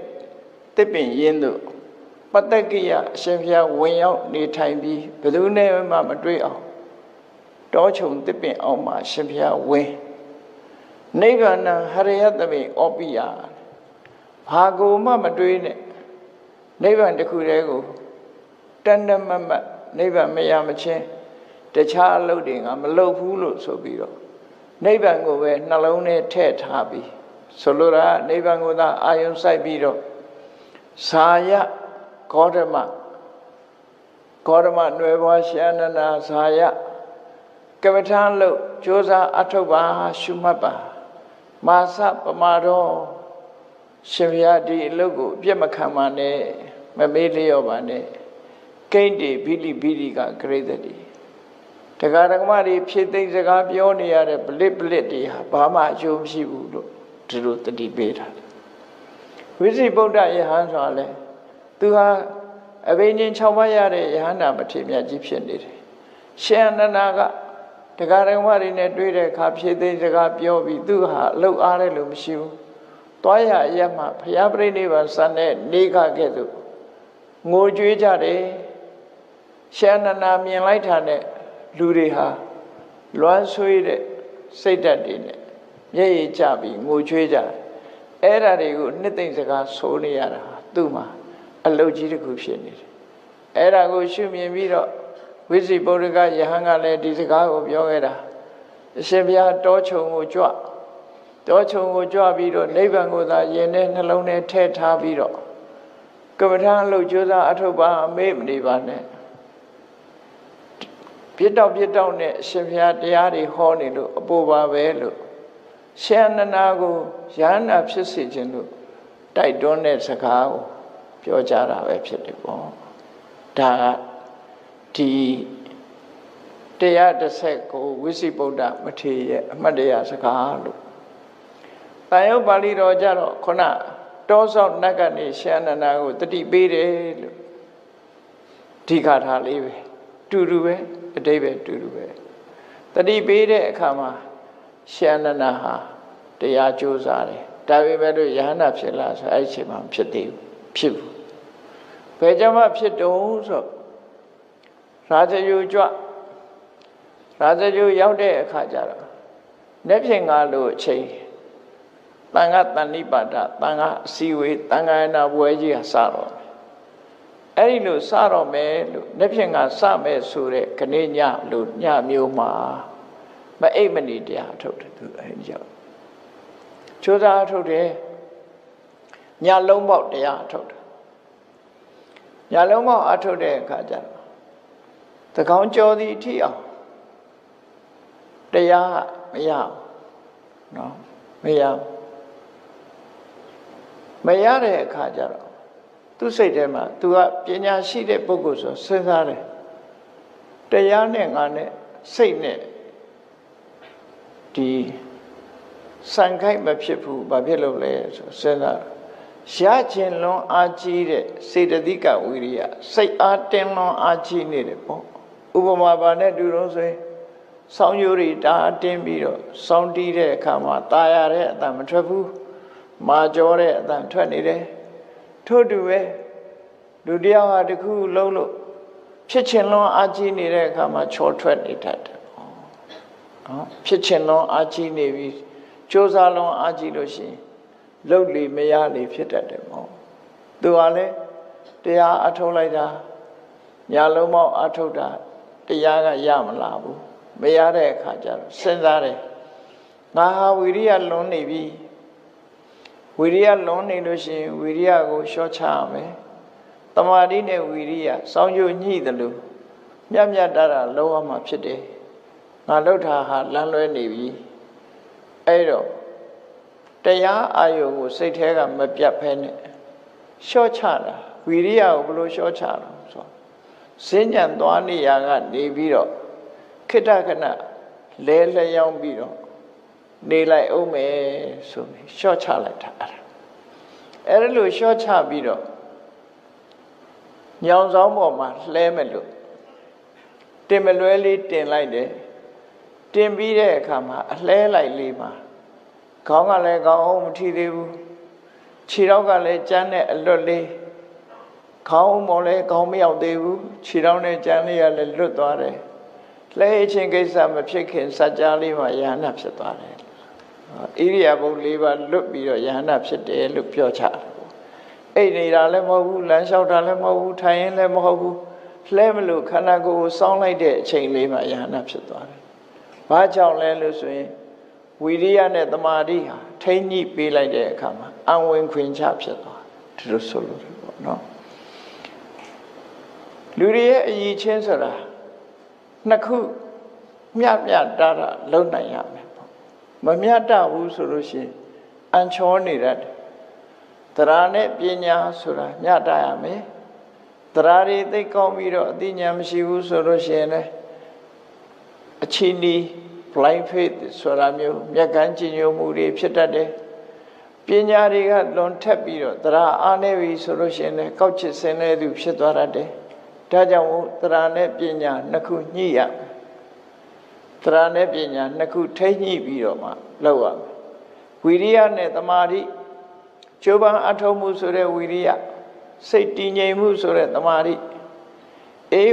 တစ်ပင်ရင်းတို့ပတ္တကိယအရှင်ဘုရားဝင်ရောက်နေထိုင်ပြီးဘယ်သူနဲ့မှမတွေ့အောင်တောချုံတစ်ပင်အောင်မှာအရှင်ဘုရားဝင်နိဗ္ဗာန်ဟရိယသမိဩပိယဘာကိုမှမတွေ့နဲ့နိဗ္ဗာန်တစ်ခုတည်းကိုတဏ္ဍမမနိဗ္ဗာန်မရမချင်းတခြားအလုပ်တွေကမလုပ်ဘူးလို့ဆိုပြီးတော့နိဗ္ဗာန်ကိုပဲနှလုံးထဲထည့်ထားပြီးဆိုလိုတာနိဗ္ဗာန်ကိုသာအာယုံစိုက်ပြီးတော့ဇာယဂေါတမနွယ်ဘွားရှင်အနန္ဒာဇာယကမ္မထာလို့ကြိုးစားအထုတ်ပါရှုမှတ်ပါမာစပမာတော့ရှင်ဘုရားဒီအလုပ်ကိုအပြစ်မခံပါနဲ့မမေးလျော့ပါနဲ့ကိန်းတေဘိလိကဂရိတတိတရားဓမ္မတွေဖြည့်သိမ့်စကားပြောနေရတဲ့ပလစ်တွေဟာဘာမှအကျိုးမရှိဘူးလို့ဒီလိုတတိပေးတာဝိဇိဗုဒ္ဓယဟန်ဆိုတာလေသူဟာ အဘိညာဉ်6ပါးရတဲ့ယဟန္တာမထေရမြတ်ကြီးဖြစ်နေတယ်ရှင်အနန္ဒာကတရားတော်မတွေနဲ့တွေ့တဲ့အခါဖြည့်သိမ်းစကားပြောပြီးသူဟာအလုတ်အားတယ်လို့မရှိဘူးတွားရအရက်မှာဘုရားပြိဋိဘံစံတဲ့နေခကဲ့သို့ငိုကြွေးကြတယ်ရှင်အနန္ဒာမြင်လိုက်တာနဲ့လူတွေဟာလွမ်းဆွေးတဲ့စိတ်ဓာတ်တွေနဲ့မျက်ရည်ကျပြီးငိုကြွေးကြတယ်အဲ့ဒါတွေကိုနှစ်သိမ့်စကားဆိုနေရတာသူ့မှာအလုတ်ကြီးတစ်ခုဖြစ်နေတယ်အဲ့ဒါကိုရှုမြင်ပြီးတော့ဝိဇ္ဇိပုရိကယဟန်ကလည်းဒီစကားကိုပြောခဲ့တာအရှင်ဘုရားတောချုံကိုကြွပြီးတော့နိဗ္ဗာန်ကိုသာယင်တဲ့နှလုံးထဲထည့်ထားပြီးတော့ကမ္မထာအလုပ်ကြိုးစားအထုတ်ပါမေ့မနေပါနဲ့ပြစ်တော့နဲ့အရှင်ဘုရားတရားတွေဟောနေလို့အပေါ်ပါပဲလို့ရှင်အနန္ဒာကိုယဟန္တာဖြစ်စေခြင်းလို့တိုက်တွန်းတဲ့စကားကိုပြောကြတာပဲဖြစ်တယ်ပေါ့ဒါကဒီ119ဝိစိဗုဒ္ဓမထေရရဲ့အမှတ်တရစကားလို့တန်ရုပ်ပါဠိတော်ကြတော့ခုနတောဆောက်နတ်ကနေရှင်အနန္ဒာကိုတတိပေးတယ်လို့ဒီခါထားလေးပဲတူတူပဲအတိတ်ပဲတူတူပဲတတိပေးတဲ့အခါမှာရှင်အနန္ဒာဟာတရားကြိုးစားတယ်ဒါပေမဲ့လို့ယဟန္တာဖြစ်လာဆိုအဲ့ဒီအချိန်မှာဖြစ်သေးဘူးဖြစ်ဘူးဘယ်ကြောင့်မှဖြစ်တုံးဆိုရာဇယုကြွရောက်တဲ့အခါကျတော့လက်ဖြင့်ငါလို့အချိန်တန်ခါတဏိပါဒတန်ခါအစည်းဝေးတန်ခါရဏပွဲကြီးဟာစတော့အဲ့ဒီလိုစတော့မယ်လို့လက်ဖြင့်ငါစမယ်ဆိုတဲ့ခဏညလို့ညမျိုးမှာမအိပ်မနေတရားထုတ်တယ်သူအဲ့ဒီကြောင့်ချိုးစားထုတ်တယ်ညလုံးပေါက်တရားထုတ်တယ်ညလုံးပေါက်အထုတ်တဲ့အခါကျတော့သကောင်းကြောသည်ထိအောင်တရားမရအောင်နော်မရတဲ့အခါကျတော့သူ့စိတ်ထဲမှာ तू ကပညာရှိတဲ့ပုဂ္ဂိုလ်ဆိုစဉ်းစားတယ်တရားနဲ့ငါနဲ့စိတ်နဲ့ဒီစံခိုက်မဖြစ်ဘူးဘာဖြစ်လို့လဲဆိုစဉ်းစားရခြင်းလွန်အားကြီးတဲ့စေတသိကဝိရိယစိတ်အားတင်းလွန်အားကြီးနေတယ်ပေါ့ဥပမာပါနဲ့တူတော့ဆိုရင်ဆောင်းရိုးတွေတားတင်းပြီးတော့ဆောင်းတီးတဲ့အခါမှာตาရတဲ့အတန်မထွက်ဘူးမာကြောတဲ့အတန်ထွက်နေတယ်ထို့တူပဲလူတယောက်ဟာတခုလုံးလို့ဖြစ်ခြင်းလွန်အားကြီးနေတဲ့အခါမှာချော်ထွက်နေတတ်တယ်နော်ဖြစ်ခြင်းလွန်အားကြီးနေပြီးကြိုးစားလွန်အားကြီးလို့ရှိရင်လှုပ်လေမရလေဖြစ်တတ်တယ်ပေါ့သူကလည်းတရားအထုတ်လိုက်တာညာလုံးမောက်အထုတ်တာတရားကရမလားဘူးမရတဲ့အခါကျတော့စဉ်းစားတယ်ငါဟာဝိရိယလွန်နေပြီဝိရိယလွန်နေလို့ရှိရင်ဝိရိယကိုလျှော့ချရမယ်တမာတိနဲ့ဝိရိယစောင်းကြညှိတယ်လို့မြတ်တာလုံးဝမှဖြစ်တယ်ငါလှုပ်တာဟာလမ်းလွဲနေပြီအဲ့တော့တရားအာယုံကိုစိတ်ထဲကမပြတ်ဖဲနဲ့လျှော့ချတာဝိရိယကိုဘယ်လိုလျှော့ချတာဆိုစဉ္ညာသွားနေရကနေပြီးတော့ခိတ္တခဏလဲလျောင်းပြီးတော့နေလိုက်အောင်မယ်ဆိုပြီးလျှော့ချလိုက်တာအဲ့ဒါလိုလျှော့ချပြီးတော့ညောင်ဆောင်ပေါ်မှာလှဲမဲ့လို့တင်မလွဲလေးတင်လိုက်တယ်တင်ပြီးတဲ့အခါမှာအလှဲလိုက်လေးမှာခေါင်းကလည်းခေါင်းအောင်မထီသေးဘူးခြေထောက်ကလည်းကျန်းတဲ့အလွတ်လေးခေါင်းမော်လည်းခေါင်းမရောက်သေးဘူးခြေထောက်နဲ့ကျန်းလေးကလည်းလွတ်သွားတယ်လှဲခြင်းကိစ္စမဖြစ်ခင်စัจ जा လေးမှာယဟနာဖြစ်သွားတယ်ဣရိယာပုတ်၄ပါးလွတ်ပြီးတော့ယဟနာဖြစ်တယ်လို့ပြောချတယ်အိတ်နေတာလည်းမဟုတ်ဘူးလမ်းလျှောက်တာလည်းမဟုတ်ဘူးထိုင်ရင်လည်းမဟုတ်ဘူးလှဲမလို့ခန္ဓာကိုယ်ကိုစောင်းလိုက်တဲ့အချိန်လေးမှာယဟနာဖြစ်သွားတယ်ဘာကြောင့်လဲလို့ဆိုရင်ဝိရိယနဲ့တမာတိဟာထိမ့်ညှိပေးလိုက်တဲ့အခါမှာအံဝင်ခွင်ချဖြစ်သွားဒီလိုဆိုလို့ပေါ့နော်လူတွေရဲ့အည်ချင်းဆိုတာနှစ်ခုမျှတာလုံနိုင်ရမယ်ပေါ့မမျှတဘူးဆိုလို့ရှိရင်အန်ချောနေတတ်တယ်တရားနဲ့ပညာဆိုတာမျှတရမယ်တရားတွေသိကောင်းပြီးတော့အသိဉာဏ်မရှိဘူးဆိုလို့ရှိရင်လည်းအချင်းဒီblind faith ဆိုတာမျိုးမျက်ကန်းကြည်ညိုမှုတွေဖြစ်တတ်တယ်ပ ညာတွေကလွန်ထက်ပြီးတော့တရားအားနေပြီဆိုလို့ရှိရင်လည်းကောက်ချစ်စင်တဲ့သူဖြစ်သွားတတ်တယ်ဒါကြောင့်တရားနဲ့ပညာနှစ်ခုညှိရတရားနဲ့ပညာနှစ်ခုထိညှိပြီးတော့မှလောက်ရမယ်ဝိရိယနဲ့သမာဓိကျိုးပန်းအထောက်မှုဆိုတဲ့ဝိရိယစိတ်တည်ငြိမ်မှုဆိုတဲ့သမာဓိ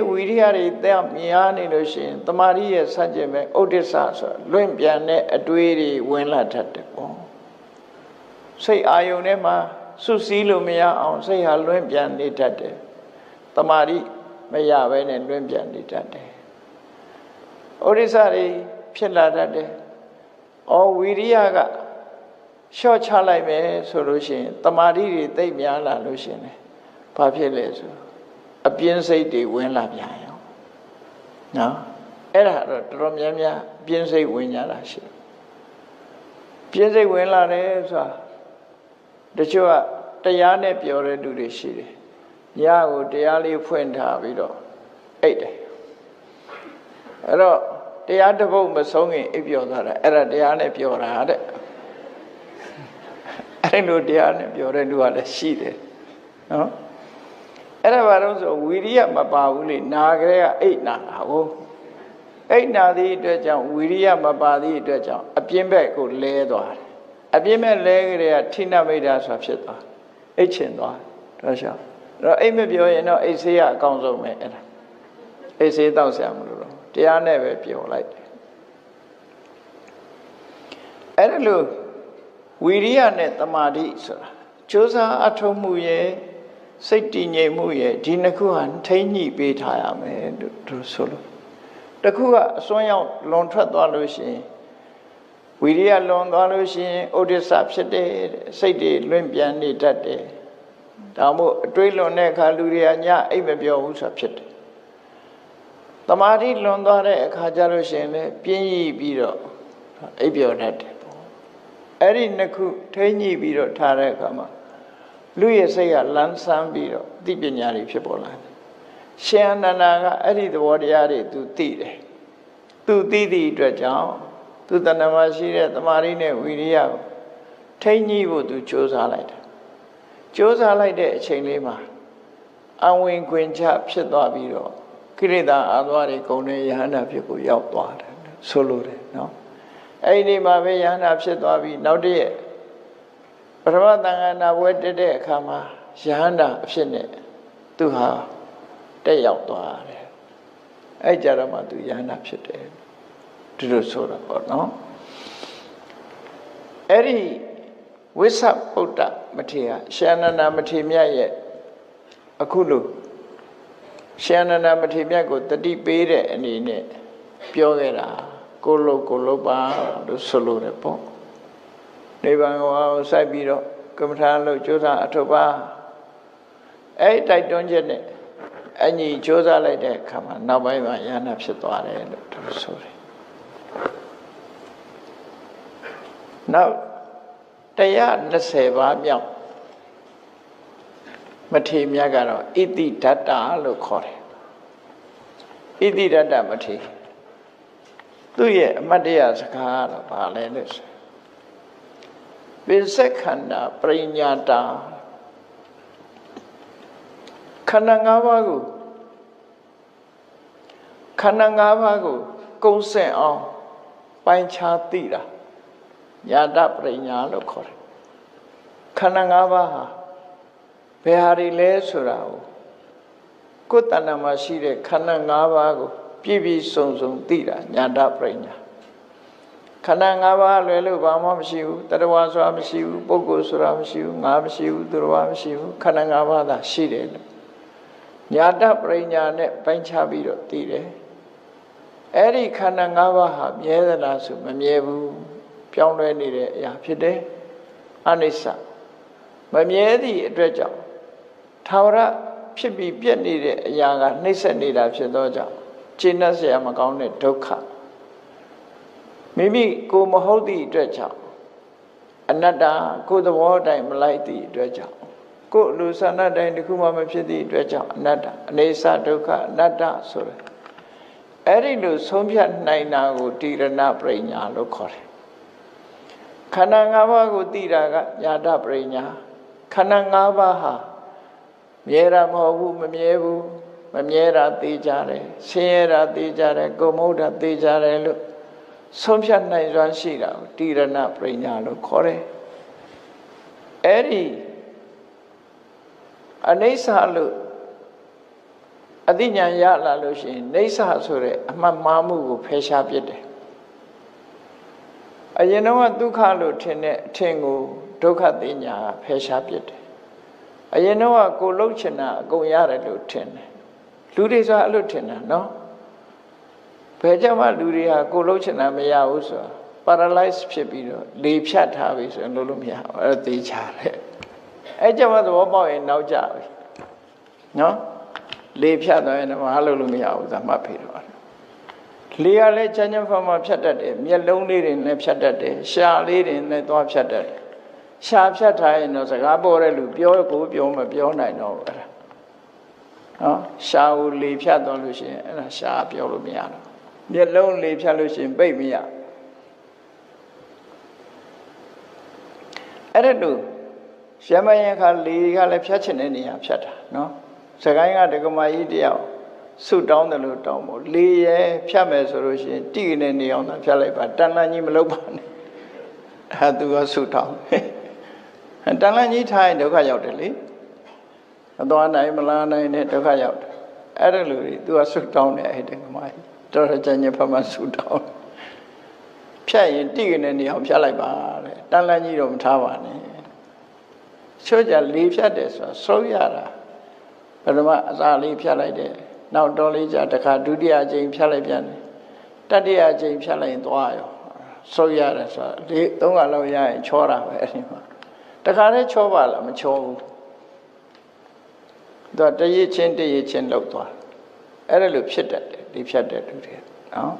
ဝိရိယတွေတက်များနေလို့ရှိရင်သမာဓိရဲ့စัจကျင်ပဲဥဒိစ္စဆိုလွင့်ပြန်တဲ့အတွေးတွေဝင်လာတတ်တယ်ပေါ့စိတ်အာယုန်ထဲမှာစွတ်စည်းလို့မရအောင်စိတ်ဟာလွင့်ပြန်နေတတ်တယ်သမာဓိမရဘဲနဲ့လွင့်ပြန်နေတတ်တယ်ဥဒိစ္စတွေဖြစ်လာတတ်တယ်ဝိရိယကလျှော့ချလိုက်မယ်ဆိုလို့ရှိရင်တမာတိတွေသိပ်များလာလို့ရှိရင်ဘာဖြစ်လဲဆိုအပြင်းစိတ်တွေဝင်လာပြန်ရောနော်အဲ့ဒါတော့တော်တော်များများပြင်းစိတ်ဝင်ကြတာရှိပြင်းစိတ်ဝင်လာတယ်ဆိုတာတချို့ကတရားနဲ့ပြောတဲ့လူတွေရှိတယ်ညကိုတရားလေးဖွင့်ထားပြီးတော့အိတ်တယ်အဲ့တော့တရားတစ်ပုဒ်မဆုံးခင်အိပ်ပျော်သွားတာအဲ့ဒါတရားနဲ့ပြောတာတဲ့အဲ့လိုတရားနဲ့ပြောတဲ့လူကလည်းရှိတယ်နော်အဲ့ဒါဘာလို့ဆိုဝီရိယမပါဘူးလေနာကြတဲ့ကအိတ်နာတာဟုတ်အိတ်နာသည့်အတွက်ကြောင့်ဝီရိယမပါသည့်အတွက်ကြောင့်အပြင်းဘက်ကိုလဲသွားတယ်အပြင်းဘက်လဲကြတဲ့ကထိနမိတ်တာဆိုတာဖြစ်သွားအိတ်ချင်သွားတော့ရှောက်တော့အိတ်မပြောရင်တော့အိတ်ဆေးကအကောင်းဆုံးပဲအဲ့ဒါအိတ်ဆေးတောက်ဆရာမလို့တော့တရားနဲ့ပဲပြောလိုက်တယ်အဲ့ဒါလို့ဝိရိယနဲ့တမာတိဆိုတာကြိုးစားအထောက်မှုရဲ့စိတ်တည်ငြိမ်မှုရဲ့ဒီနှစ်ခုဟာထိမ့်ညှိပေးထားရမယ်လို့ဆိုလို့တခုကအစွန်းရောက်လွန်ထွက်သွားလို့ရှိရင်ဝိရိယလွန်သွားလို့ရှိရင်ဥဒိစ္စဖြစ်တယ်စိတ်တွေလွင့်ပြန်နေတတ်တယ်ဒါမို့အတွေးလွန်တဲ့အခါလူတွေကညအိပ်မပြောဘူးဆိုတာဖြစ်တယ်တမာတိလွန်သွားတဲ့အခါကျလို့ရှိရင်လည်းပြင်းရည်ပြီးတော့အိပ်ပျော်တတ်တယ်အဲ့ဒီနှစ်ခုထိမ့်ညှိပြီးတော့ထားတဲ့အခါမှာလူရဲ့စိတ်ကလန်းဆန်းပြီးတော့သိပညာတွေဖြစ်ပေါ်လာတယ်ရှင်အနန္ဒာကအဲ့ဒီသဘောတရားတွေသူသိတယ်သူသိသည့်အတွက်ကြောင့်သူတဏ္ဍမှာရှိတဲ့တမာရီနဲ့ဝိရိယကိုထိမ့်ညှိဖို့သူကြိုးစားလိုက်တယ်ကြိုးစားလိုက်တဲ့အချိန်လေးမှာအဝင်ခွင်ချဖြစ်သွားပြီးတော့ကိရိတာအာသွားတွေဂုံနဲ့ယဟန္တာဖြစ်ကိုရောက်သွားတယ်ဆိုလိုတယ်နော်အဲ့ဒီမှာပဲယဟန္တာဖြစ်သွားပြီးနောက်တည့်ပထမသံဃာနာဘွဲတက်တဲ့အခါမှာယဟန္တာအဖြစ်နဲ့သူဟာတက်ရောက်သွားတယ်အဲ့ကြတော့မှသူယဟန္တာဖြစ်တယ်ဒီလိုဆိုတာပေါ့နော်အဲ့ဒီဝိသဗုဒ္ဓမထေရရှင်အနန္ဒမထေရမြတ်ရဲ့အခုလိုရှင်အနန္ဒမထေရမြတ်ကိုတတိပေးတဲ့အနေနဲ့ပြောခဲ့တာကိုလုပါလို့ဆိုလိုတယ်ပေါ့နိဗ္ဗာန်ကိုစိုက်ပြီးတော့ကမ္မထာလို့ကြိုးစားအထုပ်ပါအဲ့တိုက်တွန်းချက်နဲ့အညီကြိုးစားလိုက်တဲ့အခါမှာနောက်ပိုင်းမှာယန္တာဖြစ်သွားတယ်လို့သူဆိုတယ်နောက်120ပါးမြောက်မထေရမြတ်ကတော့ဣတိဒတ္တလို့ခေါ်တယ်ဣတိဒတ္တမထေရသူ့ရဲ့အမတ်တရားစကားတော့ဘာလဲလို့ဆိုပိစက္ခန္ဓာပရိညာတာခန္ဓာ၅ပါးကိုကုံစင်အောင်ပိုင်းခြားသိတာညာတပရိညာလို့ခေါ်တယ်ခန္ဓာ၅ပါးဟာဘယ်ဟာတွေလဲဆိုတာကိုယ်တဏ္ဍမှာရှိတဲ့ခန္ဓာ၅ပါးကိုပြည့်ပြည့်စုံစုံသိတာညာတပရိညာခန္ဓာ၅ပါးလွယ်လို့ဘာမှမရှိဘူးတတဝါဆိုတာမရှိဘူးပုဂ္ဂိုလ်ဆိုတာမရှိဘူးငါမရှိဘူးသူတော်ဘာမရှိဘူးခန္ဓာ၅ပါးသာရှိတယ်လို့ညာတပရိညာနဲ့ပိုင်းခြားပြီးတော့သိတယ်အဲ့ဒီခန္ဓာ၅ပါးဟာမြဲသလားဆိုမမြဲဘူးပြောင်းလဲနေတဲ့အရာဖြစ်တယ်အနိစ္စမမြဲသည့်အတွက်ကြောင့်ထာဝရဖြစ်ပြီးပြည့်နေတဲ့အရာကနှိမ့်ဆက်နေတာဖြစ်သောကြောင့်ကျင့်တတ်เสียမကောင်းတဲ့ဒုက္ခမိမိကိုမဟုတ်သည့်အတွက်ကြောင့်အနတ္တကိုယ်သဘောတိုင်းမလိုက်သည့်အတွက်ကြောင့်ကိုယ်လူဆန္ဒတိုင်းတစ်ခုမှမဖြစ်သည့်အတွက်ကြောင့်အနတ္တအနေဆဒုက္ခအနတ္တဆိုရယ်အဲ့ဒီလိုဆုံးဖြတ်နိုင်တာကိုတိရဏပရိညာလို့ခေါ်တယ်ခ န္ဓာ၅ပါးကိုသိတာကညာတပရိညာခန္ဓာ၅ပါးဟာမြဲတာမဟုတ်ဘူးမမြဲဘူးမမြဲတာသိကြတယ်ဆင်းရဲတာသိကြတယ်ကိုယ်မဟုတ်တာသိကြတယ်လို့ဆုံးဖြတ်နိုင်စွမ်းရှိတာကိုတိရဏပရိညာလို့ခေါ်တယ်အဲ့ဒီအနိစ္စလို့အသိဉာဏ်ရလာလို့ရှိရင်နေဆာဆိုတဲ့အမှတ်မှားမှုကိုဖယ်ရှားပစ်တယ်အရင်တော့ဒုက္ခလို့ထင်တဲ့အထင်ကိုဒုက္ခသိညာကဖယ်ရှားပစ်တယ်အရင်တော့ကိုလှုပ်ချင်တာအကုန်ရတယ်လို့ထင်တယ်လူတွေဆိုအဲ့လိုထင်တာနော်ဘယ်ကြောင့်မှလူတွေဟာကိုလှုပ်ချင်တာမရဘူးဆိုတာ paralyze ဖြစ်ပြီးတော့လေဖြတ်ထားပြီဆိုရင်လုပ်လို့မရဘူးအဲ့ဒါသိချတယ်အဲ့ကြောင့်မှသဘောပေါက်ရင်နောက်ကျပြီနော်လေဖြတ်သွားရင်တော့မလုပ်လို့မရဘူးသာမှတ်ပြီးတော့လေကလည်းချမ်းချမ်းဖန်ဖန်ဖြတ်တတ်တယ်မျက်လုံးလေးတွေနဲ့ဖြတ်တတ်တယ်ရှာလေးတွေနဲ့သွားဖြတ်တတ်တယ်ရှာဖြတ်ထားရင်တော့စကားပေါ်တဲ့လူပြောကိုပြောမပြောနိုင်တော့ဘူးအဲ့ဒါနော်ရှာကိုလေဖြတ်သွားလို့ရှိရင်အဲ့ဒါရှာပြောလို့မရတော့မျက်လုံးလေဖြတ်လို့ရှိရင်ပိတ်မရအဲ့ဒါလို့ရှမ်းမယခါလေကလည်းဖြတ်ချင်တဲ့နေရာဖြတ်တာနော်စကိုင်းကဒကမာကြီးတယောက်ဆုတောင်းတယ်လို့တောင်းဖို့လေရဲဖြတ်မယ်ဆိုလို့ရှိရင်တိကနေနေအောင်သာဖြတ်လိုက်ပါတန်လန်းကြီးမလုပ်ပါနဲ့အဲသူကဆုတောင်းတန်လန်းကြီးထားရင်ဒုက္ခရောက်တယ်လေမသွားနိုင်မလာနိုင်တဲ့ဒုက္ခရောက်တယ်အဲ့ဒါလူတွေသူကဆုတောင်းတယ်အဲ့ဒကမာကြီးတော်တော်ကြင်ဖတ်မှဆုတောင်းဖြတ်ရင်တိကနေနေအောင်ဖြတ်လိုက်ပါတဲ့တန်လန်းကြီးတော့မထားပါနဲ့ချို့ကြလေဖြတ်တယ်ဆိုတာစိုးရတာပထမအစာလေးဖြတ်လိုက်တယ်နောက်တော်လေးကြာတစ်ခါဒုတိယအကြိမ်ဖြတ်လိုက်ပြန်တယ်တတိယအကြိမ်ဖြတ်လိုက်ရင်သွားရောစိုးရတယ်ဆိုတာ၄၃ခါလောက်ရရင်ချောတာပဲအဲ့ဒီမှာတခါတည်းချောပါလားမချောဘူးသူကတရစ်ချင်းလောက်သွားအဲ့ဒါလိုဖြစ်တတ်တယ်ဒီဖြတ်တဲ့လူတွေနော်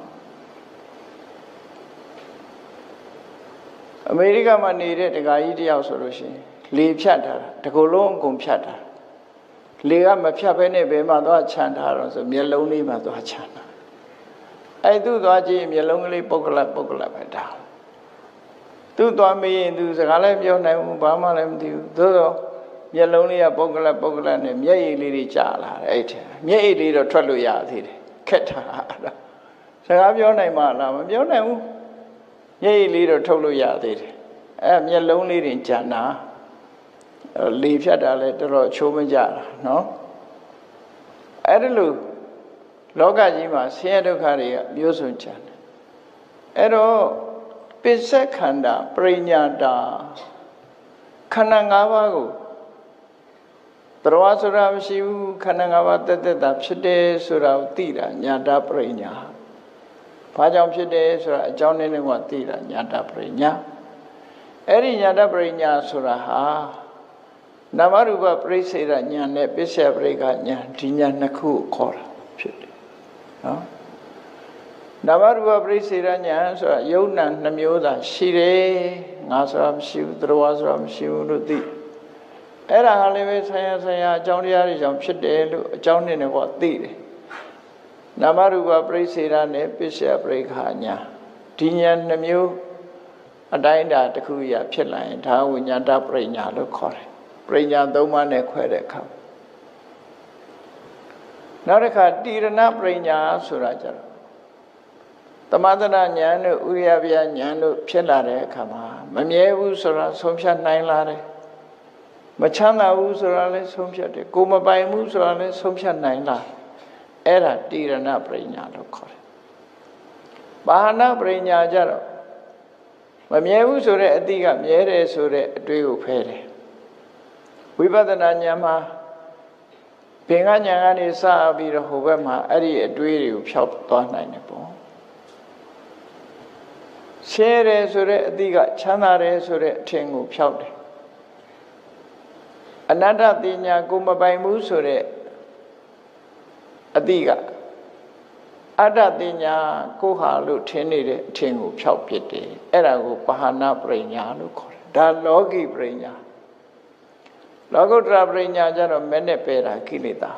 အမေရိကမှာနေတဲ့တက္ကကြီးတယောက်ဆိုလို့ရှိရင်လေဖြတ်တာတကူလုံးအကုန်ဖြတ်တာလေကမဖြတ်ဘဲနဲ့ဘယ်မှာသွားခြံထားတော့ဆိုမျက်လုံးလေးမှာသွားခြံတာအဲ့သူသွားကြည့်မျက်လုံးကလေးပုတ်ကလပ်ပဲဒါသူသွားမေးရင်သူစကားလည်းပြောနိုင်ဘူးဘာမှလည်းမသိဘူးသို့တော့မျက်လုံးလေးကပုတ်ကလပ်နဲ့မျက်ရည်လေးတွေကျလာတယ်အဲ့ထဲမျက်ရည်လေးတော့ထွက်လို့ရသေးတယ်ခက်တာအဲ့စကားပြောနိုင်မှလားမပြောနိုင်ဘူးမျက်ရည်လေးတော့ထုတ်လို့ရသေးတယ်အဲ့မျက်လုံးလေးတွေကျန်တာလေဖြတ်တာလဲတော်တော်ချိုးမကြတာနော်အဲ့ဒါလို့လောကကြီးမှာဆင်းရဲဒုက္ခတွေကမျိုးစုံကြတယ်အဲ့တော့ပစ္စက္ခန္ဓာပရိညာတာခန္ဓာ၅ပါးကိုတရားဆိုတာမရှိဘူးခန္ဓာ၅ပါးတက်တာဖြစ်တယ်ဆိုတာကိုသိတာညာတပရိညာဘာကြောင့်ဖြစ်တယ်ဆိုတာအကြောင်းနဲ့ကသိတာညာတပရိညာအဲ့ဒီညာတပရိညာဆိုတာဟာနာမရူပပရိစ္ဆေဒဉာဏ်နဲ့ပစ္စယပရိက္ခဉာဏ်ဒီဉာဏ်နှစ်ခုကိုခေါ်တာဖြစ်တယ်နော်နာမရူပပရိစ္ဆေဒဉာဏ်ဆိုတာယုံနာနှမျိုးသာရှိတယ်ငါဆိုတာမရှိဘူးတရားဆိုတာမရှိဘူးလို့သိအဲ့ဒါဟာလည်းပဲဆရာအကြောင်းတရားတွေကြောင့်ဖြစ်တယ်လို့အကြောင်းနဲ့ကသိတယ်နာမရူပပရိစ္ဆေဒနဲ့ပစ္စယပရိက္ခဉာဏ်ဒီဉာဏ်နှမျိုးအတိုင်းအတာတစ်ခုရဖြစ်လာရင်ဒါဝိညာတပရိညာလို့ခေါ်တယ်ပရိညာ၃ပါးနဲ့ခွဲတဲ့အခါနောက်တစ်ခါတိရဏပရိညာဆိုတာကြတော့သမထဉာဏ်တို့ဥရိယပြဉာဏ်တို့ဖြစ်လာတဲ့အခါမှာမမြဲဘူးဆိုတာဆုံးဖြတ်နိုင်လာတယ်မချမ်းသာဘူးဆိုတာလည်းဆုံးဖြတ်တယ်ကိုမပိုင်ဘူးဆိုတာလည်းဆုံးဖြတ်နိုင်လာအဲ့ဒါတိရဏပရိညာလို့ခေါ်တယ်ဘာဟနာပရိညာကြတော့မမြဲဘူးဆိုတဲ့အတိကမြဲတယ်ဆိုတဲ့အတွေ့ကိုဖယ်တယ်ဝိပဿနာဉာဏ်မှာဘင်္ဂဉာဏ်ကနေစပြီးတော့ဟိုဘက်မှာအဲ့ဒီအတွေ့တွေကိုဖြောက်သွားနိုင်တယ်ပေါ့ရှင်းတယ်ဆိုတဲ့အတိကချမ်းသာတယ်ဆိုတဲ့အထင်ကိုဖြောက်တယ်အနတ္တတိညာကိုမပိုင်ဘူးဆိုတဲ့အတိကအတ္တတိညာကိုဟာလို့ထင်နေတဲ့အထင်ကိုဖြောက်ပစ်တယ်အဲ့ဒါကိုပဟာနာပရိညာလို့ခေါ်တယ်ဒါလောကီပရိညာလောကုတ္တရာပရိညာကျတော့မဲ့နဲ့ပယ်တာကိလေသာ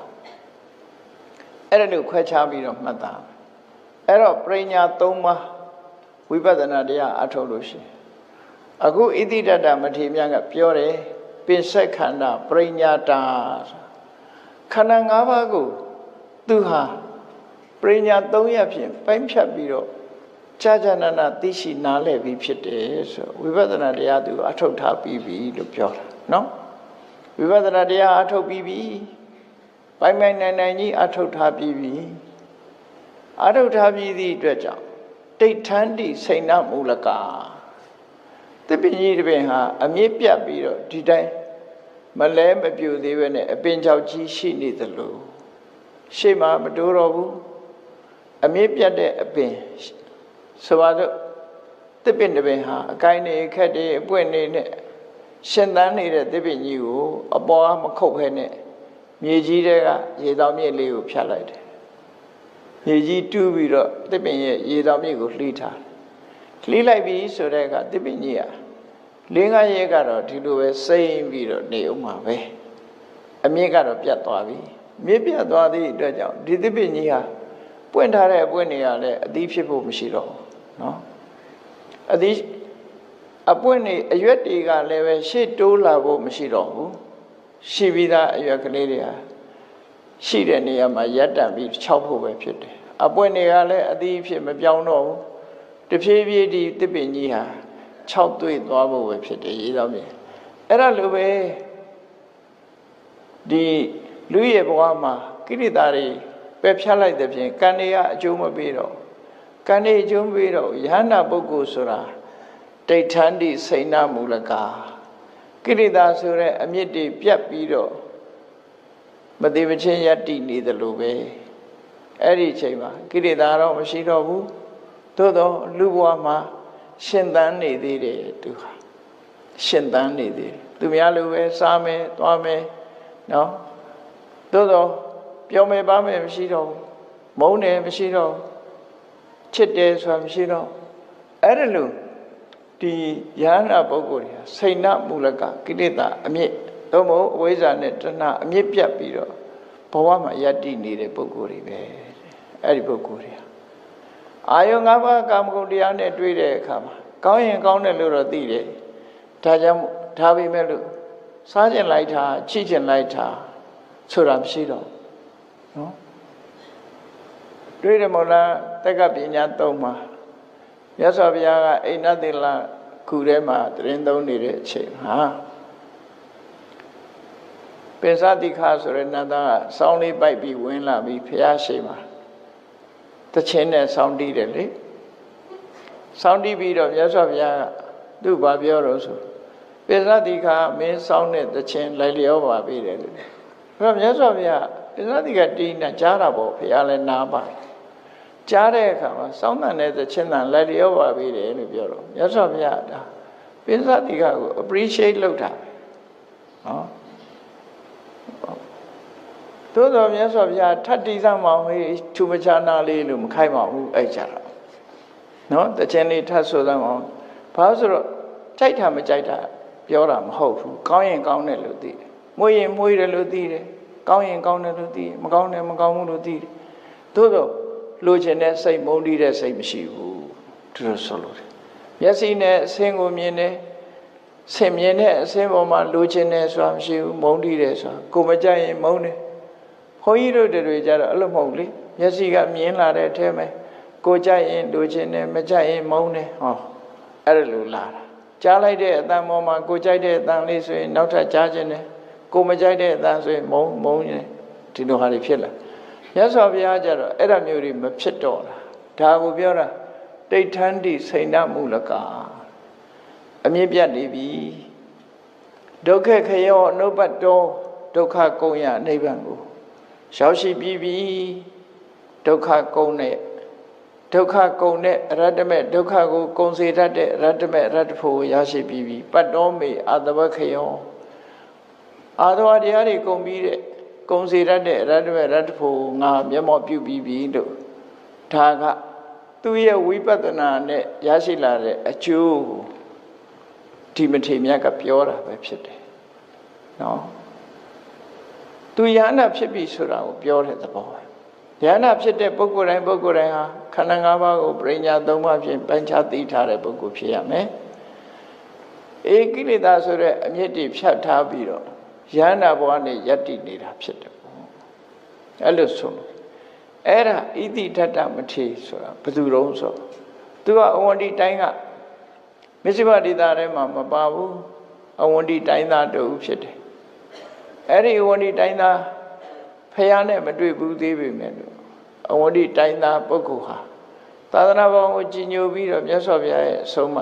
အဲ့ဒါလို့ခွဲခြားပြီးတော့မှတ်တာအဲ့တော့ပရိညာ၃ပါးဝိပဿနာတရားအထုတ်လို့ရှိရင် အခုဣတိတတမထေရမြတ်ကပြောတယ်ပင်စက်ခန္ဓာပရိညာတာခန္ဓာ၅ပါးကိုသူဟာပရိညာ၃ရပ်ဖြင့်ပိုင်းဖြတ်ပြီးတော့ကြာကြာနာနာသိရှိနားလည်ပြီးဖြစ်တယ်ဆိုဝိပဿနာတရားသူအထုတ်ထားပြီးပြီလို့ပြောတာနော်ဝိပဿနာတရားအထုတ်ပြီးပြီပိုင်းပိုင်းနိုင်နိုင်ကြီးအထုတ်ထားပြီးပြီအထုတ်ထားပြီးသည့်အတွက်ကြောင့်တိဋ္ဌန္တိစိဏမူလကာသစ်ပင်ကြီးတစ်ပင်ဟာအမြင့်ပြတ်ပြီးတော့ဒီတိုင်းမလဲမပြူသေးပဲနဲ့အပင်ချောက်ကြီးရှိနေသလိုရှေ့မှာမတိုးတော့ဘူးအမြင့်ပြတ်တဲ့အပင်ဆိုပါတော့သစ်ပင်တစ်ပင်ဟာအကိုင်းနေခက်တွေအပွင့်နေနဲ့ရှင်သန်နေတဲ့သစ်ပင်ကြီးကိုအပေါ်ကမခုတ်ဖဲနဲ့မြေကြီးတွေကရေတောင်မြစ်လေးကိုဖြတ်လိုက်တယ်မြေကြီးတူးပြီးတော့သစ်ပင်ရဲ့ရေတောင်မြစ်ကိုလှီးထားလှီးလိုက်ပြီးဆိုတဲ့အခါသစ်ပင်ကြီးက၄-၅ ရက်ကတော့ဒီလိုပဲစိမ့်ပြီးတော့နေအောင်မှာပဲအမြင့်ကတော့ပြတ်သွားပြီမြင့်ပြတ်သွားသည့်အတွက်ကြောင့်ဒီသစ်ပင်ကြီးဟာပွင့်ထားတဲ့အပွင့်တွေကလည်းအသီးဖြစ်ဖို့မရှိတော့ဘူးနော်အသီးအပွင့်တွေအရွက်တွေကလည်းပဲရှေ့တိုးလာဖို့မရှိတော့ဘူးရှိပြီးသားအရွက်ကလေးတွေဟာရှိတဲ့နေရာမှာရပ်တန့်ပြီးခြောက်ဖို့ပဲဖြစ်တယ်အပွင့်တွေကလည်းအသီးဖြစ်မပြောင်းတော့ဘူးတဖြည်းဖြည်းဒီသစ်ပင်ကြီးဟာခြောက်သွေ့သွားဖို့ပဲဖြစ်တယ်ရေးတော့မြင်အဲ့ဒါလိုပဲဒီလူရဲ့ဘဝမှာကိရိတာတွေပယ်ဖြတ်လိုက်တဲ့ဖြင့်ကံတွေကအကျိုးမပေးတော့ကံတွေအကျိုးမပေးတော့ယဟန္တာပုဂ္ဂိုလ်ဆိုတာတိဋ္ဌန္တိစိဏမူလကာကိရိတာဆိုတဲ့အမြစ်တွေပြတ်ပြီးတော့မသေးမချင်းယတ္တိနေတယ်လို့ပဲအဲ့ဒီအချိန်မှာကိရိတာတော့မရှိတော့ဘူးသို့တော့လူဘဝမှာရှင်သန်နေသေးတယ်သူဟာရှင်သန်နေသေးတယ်သူများလိုပဲစားမယ်သွားမယ်နော်သို့တော့ပြောမယ်ပါမယ်မရှိတော့ဘူးမုန်းတယ်မရှိတော့ချစ်တယ်ဆိုတာမရှိတော့အဲ့ဒါလို့ဒီယဟန္တာပုဂ္ဂိုလ်တွေဟာစိဏမူလကကိလေသာအမြင့်သို့မဟုတ်အဝိဇ္ဇာနဲ့တဏှာအမြင့်ပြတ်ပြီးတော့ဘဝမှာယတ္တိနေတဲ့ပုဂ္ဂိုလ်တွေပဲအဲ့ဒီပုဂ္ဂိုလ်တွေအာယုံ၅ပါးကာမဂုဏ်တရားနဲ့တွေ့တဲ့အခါမှာကောင်းရင်ကောင်းတယ်လို့တော့သိတယ်ဒါကြောင့်ဒါပေမဲ့လို့စားကျင်လိုက်တာချစ်ကျင်လိုက်တာဆိုတာမရှိတော့နော်တွေ့တယ်မို့လားတက္ကပညာ၃မှာမြတ်စွာဘုရားကအိန္ဒသီလခုထဲမှာတရင်သုံးနေတဲ့အချိန်ဟာပင်စတိခဆိုတဲ့နတ်သားကစောင်းလေးပိုက်ပြီးဝင်လာပြီးဘုရားရှိခိုးတခြင်းနဲ့စောင်းတီးတယ်လေစောင်းတီးပြီးတော့မြတ်စွာဘုရားကသူ့ဘာပြောတော့ဆိုပင်စတိခမင်းစောင်းတဲ့တခြင်းလိုက်လျောပါပြီတယ်လို့အဲ့တော့မြတ်စွာဘုရားပင်စတိခတီးနေကြားတာပေါ့ဘုရားလည်းနားပါကြားတဲ့အခါမှာစောင်းတန်တဲ့တခြင်းတန်လိုက်လျောပါပြီတယ်လို့ပြောတော့မြတ်စွာဘုရားဒါပင်စတိခကို appreciate လုပ်တာနော်သို့တော်မြတ်စွာဘုရားထပ်တီးစမ်းမောင်ဟေးထူမချာနာလေးလို့မခိုင်းပါဘူးအဲ့ကြတော့နော်တခြင်းလေးထပ်ဆိုစမ်းအောင်ဘာလို့ဆိုတော့ကြိုက်တာမကြိုက်တာပြောတာမဟုတ်ဘူးကောင်းရင်ကောင်းတယ်လို့သိတယ်မွေးရင်မွေးတယ်လို့သိတယ်ကောင်းရင်ကောင်းတယ်လို့သိတယ်မကောင်းတယ်မကောင်းဘူးလို့သိတယ်သို့တော့လိုချင်တဲ့စိတ်မုန်းတီးတဲ့စိတ်မရှိဘူးသူတို့ဆိုလို့မျက်စိနဲ့အဆင်းကိုမြင်တယ်ဆင်မြင်တဲ့အဆင်းပေါ်မှာလိုချင်တယ်ဆိုတာမရှိဘူးမုန်းတီးတယ်ဆိုတာကိုမကြိုက်ရင်မုန်းတယ်ဘုန်းကြီးတို့တွေကြတော့အဲ့လိုမဟုတ်လေမျက်စိကမြင်လာတဲ့အထဲမှာကိုကြိုက်ရင်လိုချင်တယ်မကြိုက်ရင်မုန်းတယ်ဟောအဲ့ဒါလိုလာတာကြားလိုက်တဲ့အတန်ပေါ်မှာကိုကြိုက်တဲ့အတန်လေးဆိုရင်နောက်ထပ်ကြားခြင်းတယ်ကိုမကြိုက်တဲ့အတန်ဆိုရင်မုန်းနေဒီလိုဟာတွေဖြစ်လာမြတ်စွာဘုရားကြတော့အဲ့ဒါမျိုးတွေမဖြစ်တော့တာဒါကိုပြောတာတိဋ္ဌန္တိစိဏမူလကအမြင့်ပြတ်နေပြီဒုက္ခခယောအနုပ္ပတ္တောဒုက္ခကုံရနိဗ္ဗာန်ကိုရောက်ရှိပြီးပြီဒုက္ခကုံနဲ့ဒုက္ခကုံနဲ့အရတ္တမေဒုက္ခကိုကုံစေတတ်တဲ့အရတ္တမေအရတ္တဖို့ရရှိပြီးပြီပတ္တောမေအာတဝခယောအာသဝတရားတွေကုံပြီးတဲ့ကုံစေတတ်တဲ့အရတ္တမေအရတ္တဖို့ငါမျက်မှောက်ပြုပြီးပြီလို့ဒါကသူရဲ့ဝိပဿနာနဲ့ရရှိလာတဲ့အကျိုးကိုဒီမထေရမြတ်ကပြောတာပဲဖြစ်တယ်နော်သူယန္တာဖြစ်ပြီဆိုတာကိုပြောတဲ့သဘောပဲယန္တာဖြစ်တဲ့ပုဂ္ဂိုလ်တိုင်းပုဂ္ဂိုလ်တိုင်းဟာခန္ဓာ၅ပါးကိုပရိညာ၃ပါးဖြင့်ပိုင်းခြားသိထားတဲ့ပုဂ္ဂိုလ်ဖြစ်ရမယ် ကိလေသာဆိုတဲ့အမြစ်တွေဖြတ်ထားပြီးတော့ယန္တာဘဝနဲ့ယက်တည်နေတာဖြစ်တယ်အဲ့လိုဆိုလို့အဲ့ဒါဣတိတတမထေဆိုတာဘယ်သူတုံးဆိုသူကအဝန္တိတိုင်းကမစ္စည်းမဒေသထဲမှာမပါဘူးအဝန္တိတိုင်းသားတူဖြစ်တယ်အဲ့ဒီအဝန္တိတိုင်းသားဖယားနဲ့မတွေ့ဘူးသေးပေမဲ့အဝန္တိတိုင်းသားပုဂ္ဂိုလ်ဟာသာသနာ့ဘောင်ကိုကြီးညိုပြီးတော့မြတ်စွာဘုရားရဲ့အဆုံးအမ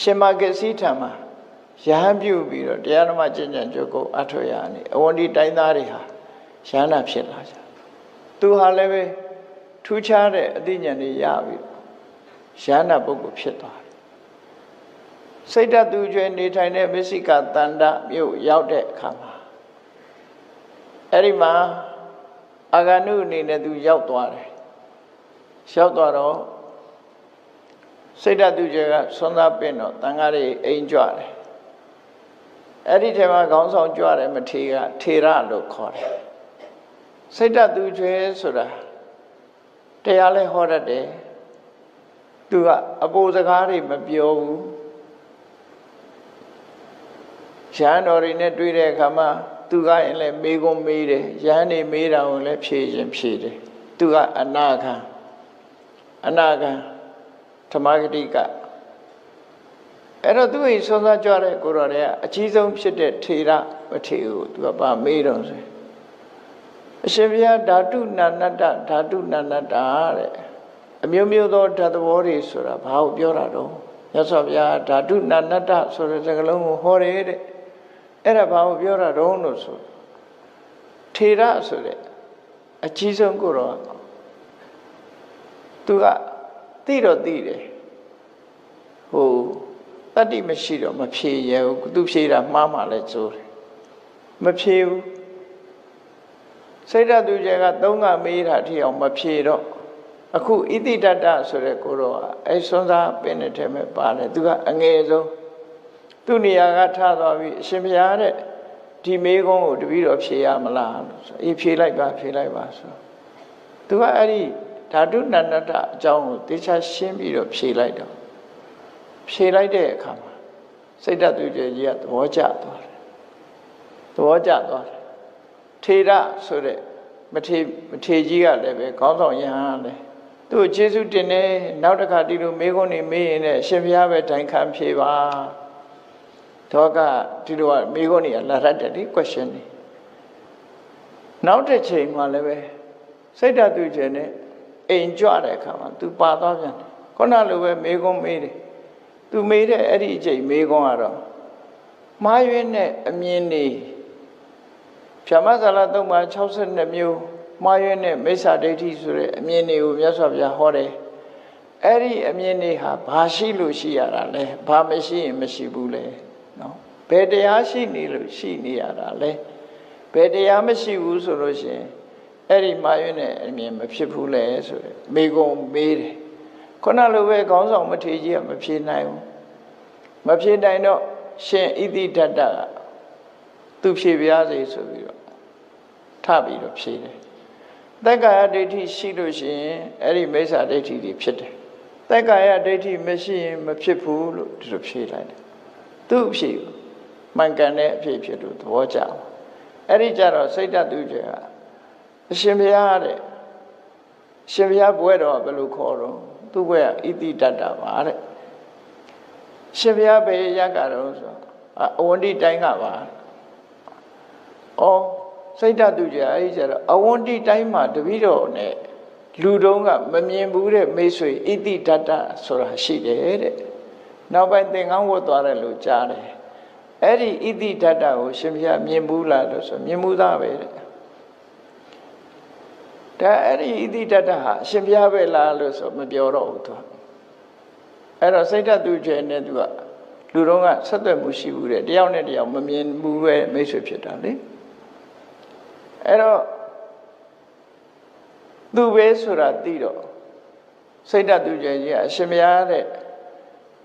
ရှင်မဂ္ဂစီထံမှာရဟန်းပြုပြီးတော့တရားဓမ္မကျင့်ကြံကြိုးကိုအထောက်ရနေအဝန္တိတိုင်းသားတွေဟာရဟန္တာဖြစ်လာကြသူဟာလည်းပဲထူးခြားတဲ့အသိဉာဏ်တွေရပြီးရဟန္တာပုဂ္ဂိုလ်ဖြစ်သွားတယ်စိတ်ဓာတ်သူကျွဲနေထိုင်တဲ့မစ္စိကတန္တမြို့ရောက်တဲ့အခါမှာအဲ့ဒီမှာအာဂန္တုအနေနဲ့သူရောက်သွားတယ်ရောက်သွားတော့စိတ်ဓာတ်သူကျွဲကဆွမ်းသားပင်တော့တန်ဃာတွေအိမ်ကြွတယ်အဲ့ဒီထဲမှာခေါင်းဆောင်ကြွတယ်မထေရထေရလို့ခေါ်တယ်စိတ်ဓာတ်သူကျွဲဆိုတာတရားလဲဟောတတ်တယ်သူကအပိုစကားတွေမပြောဘူးရဟန်းတော်တွေနဲ့တွေ့တဲ့အခါမှာသူကရင်လည်းမေးခွန်းမေးတယ်ရဟန်းတွေမေးတာကိုလည်းဖြေခြင်းဖြေတယ်သူကအနာခံဓမ္မဂတိကအဲ့တော့သူ့ရဲ့ဆွမ်းစားကြွတဲ့ကိုတော်တွေကအကြီးဆုံးဖြစ်တဲ့ထေရမထေရကိုသူကပါမေးတော့ဆိုအရှင်ဘုရားဓာတုနာနတ္တတဲ့အမျိုးမျိုးသောဓာတ်သဘောတွေဆိုတာဘာကိုပြောတာတော့မြတ်စွာဘုရားဓာတုနာနတ္တဆိုတဲ့စကားလုံးကိုဟောတယ်တဲ့အဲ့ဒါဘာကိုပြောတာတော့လို့ဆိုထေရဆိုတဲ့အကြီးဆုံးကိုတော့သူကသိတော့သိတယ်ဟိုတတ္တိမရှိတော့မဖြေရဘူးသူဖြေတာမှားမှလည်းကျိုးတယ်မဖြေဘူးစိတ်ဓာတ်သူကျကသုံးကမေးတာအထိအောင်မဖြေတော့အခုဣတိတတဆိုတဲ့ကိုတော့အဲဆွမ်းစားပင်တဲ့ထဲမှာပါတယ်သူကအငယ်ဆုံးသူ့နေရာကထားသွားပြီးအရှင်ဘုရားတဲ့ဒီမေးခွန်းကိုတပည့်တော်ဖြေရမလားလို့ဆိုအေးဖြေလိုက်ပါဆိုသူကအဲ့ဒီဓာတုနာနတ္တအကြောင်းကိုတေချာရှင်းပြီးတော့ဖြေလိုက်တော့ဖြေလိုက်တဲ့အခါမှာစိတ်ဓာတ်သူကြီးကသဘောကျသွားတယ်ထေရဆိုတဲ့မထေကြီးကလည်းပဲခေါင်းဆောင်ယဟန်လည်းသူ့ကျေးဇူးတင်တယ်နောက်တစ်ခါဒီလိုမေးခွန်းနေမေးရင်လည်းအရှင်ဘုရားပဲတိုင်ခံဖြေပါတော့ကဒီလိုမေးခွန်းနေလာရတယ်ဒီ question နေနောက်တစ်ချိန်မှလည်းပဲစိတ်ဓာတ်သူကျင်နဲ့အိမ်ကြွတဲ့အခါမှာသူပါသွားပြန်တယ်ခုနလိုပဲမေးခွန်းမေးတယ်သူမေးတဲ့အဲ့ဒီအချိန်မေးခွန်းကတော့မှားယွင်းတဲ့အမြင်တွေဖြမဇာလသုံးပါ62မျိုးမှားယွင်းတဲ့မိစ္ဆာဒိဋ္ဌိဆိုတဲ့အမြင်တွေကိုမြတ်စွာဘုရားဟောတယ်အဲ့ဒီအမြင်တွေဟာဘာရှိလို့ရှိရတာလဲဘာမရှိရင်မရှိဘူးလေနော်ဘယ်တရားရှိနေလို့ရှိနေရတာလဲဘယ်တရားမရှိဘူးဆိုလို့ရှိရင်အဲ့ဒီမှားယွင်းတဲ့အမြင်မဖြစ်ဘူးလေဆိုတဲ့မေကုံမေးတယ်ခုနလိုပဲခေါင်းဆောင်မထေကြီးကမဖြေနိုင်ဘူးမဖြေနိုင်တော့ရှင်ဣတိတတကသူဖြေပြားစေဆိုပြီးတော့ထပြီးတော့ဖြေတယ်သက္ကာယဒိဋ္ဌိရှိလို့ရှိရင်အဲ့ဒီမိစ္ဆာဒိဋ္ဌိတွေဖြစ်တယ်သက္ကာယဒိဋ္ဌိမရှိရင်မဖြစ်ဘူးလို့ဒီလိုဖြေလိုက်တယ်သူ့အဖြေမှန်ကန်တဲ့အဖြေဖြစ်လို့သဘောကျတယ်အဲ့ဒီကြတော့စိတ်ဓာတ်သူတွေကအရှင်ဘုရားတဲ့ရှင်ဘုရားဘွဲတော်ဘယ်လိုခေါ်တော့သူ့ဘွဲကဣတိတတပါတဲ့ရှင်ဘုရားဘယ်ရကတော့ဆိုအဝန္တိတိုင်းကပါဩစိတ်ဓာတ်သူကြအဲ့ဒီကျတော့အဝန္တိတိုင်းမှာတပည့်တော်နဲ့လူတုံးကမမြင်ဘူးတဲ့မိတ်ဆွေဣတိတတဆိုတာရှိတယ်တဲ့နောက်ပိုင်းသင်္ကန်းဝတ်သွားတယ်လို့ကြားတယ်အဲ့ဒီဣတိတတကိုရှင်ဘုရားမြင်ဘူးလားလို့ဆိုမြင်ဘူးသားပဲတဲ့ဒါအဲ့ဒီဣတိတတဟာရှင်ဘုရားပဲလားလို့ဆိုမပြောတော့ဘူးသူအဲ့တော့စိတ်ဓာတ်သူကျဲနဲ့သူကလူတုံးကဆက်သွယ်မှုရှိဘူးတဲ့တယောက်နဲ့တယောက်မမြင်ဘူးပဲမိတ်ဆွေဖြစ်တာလေအဲ့တော့သူပဲဆိုတာသိတော့စိတ်ဓာတ်သူကျဲကြီးကအရှင်ဘုရားတဲ့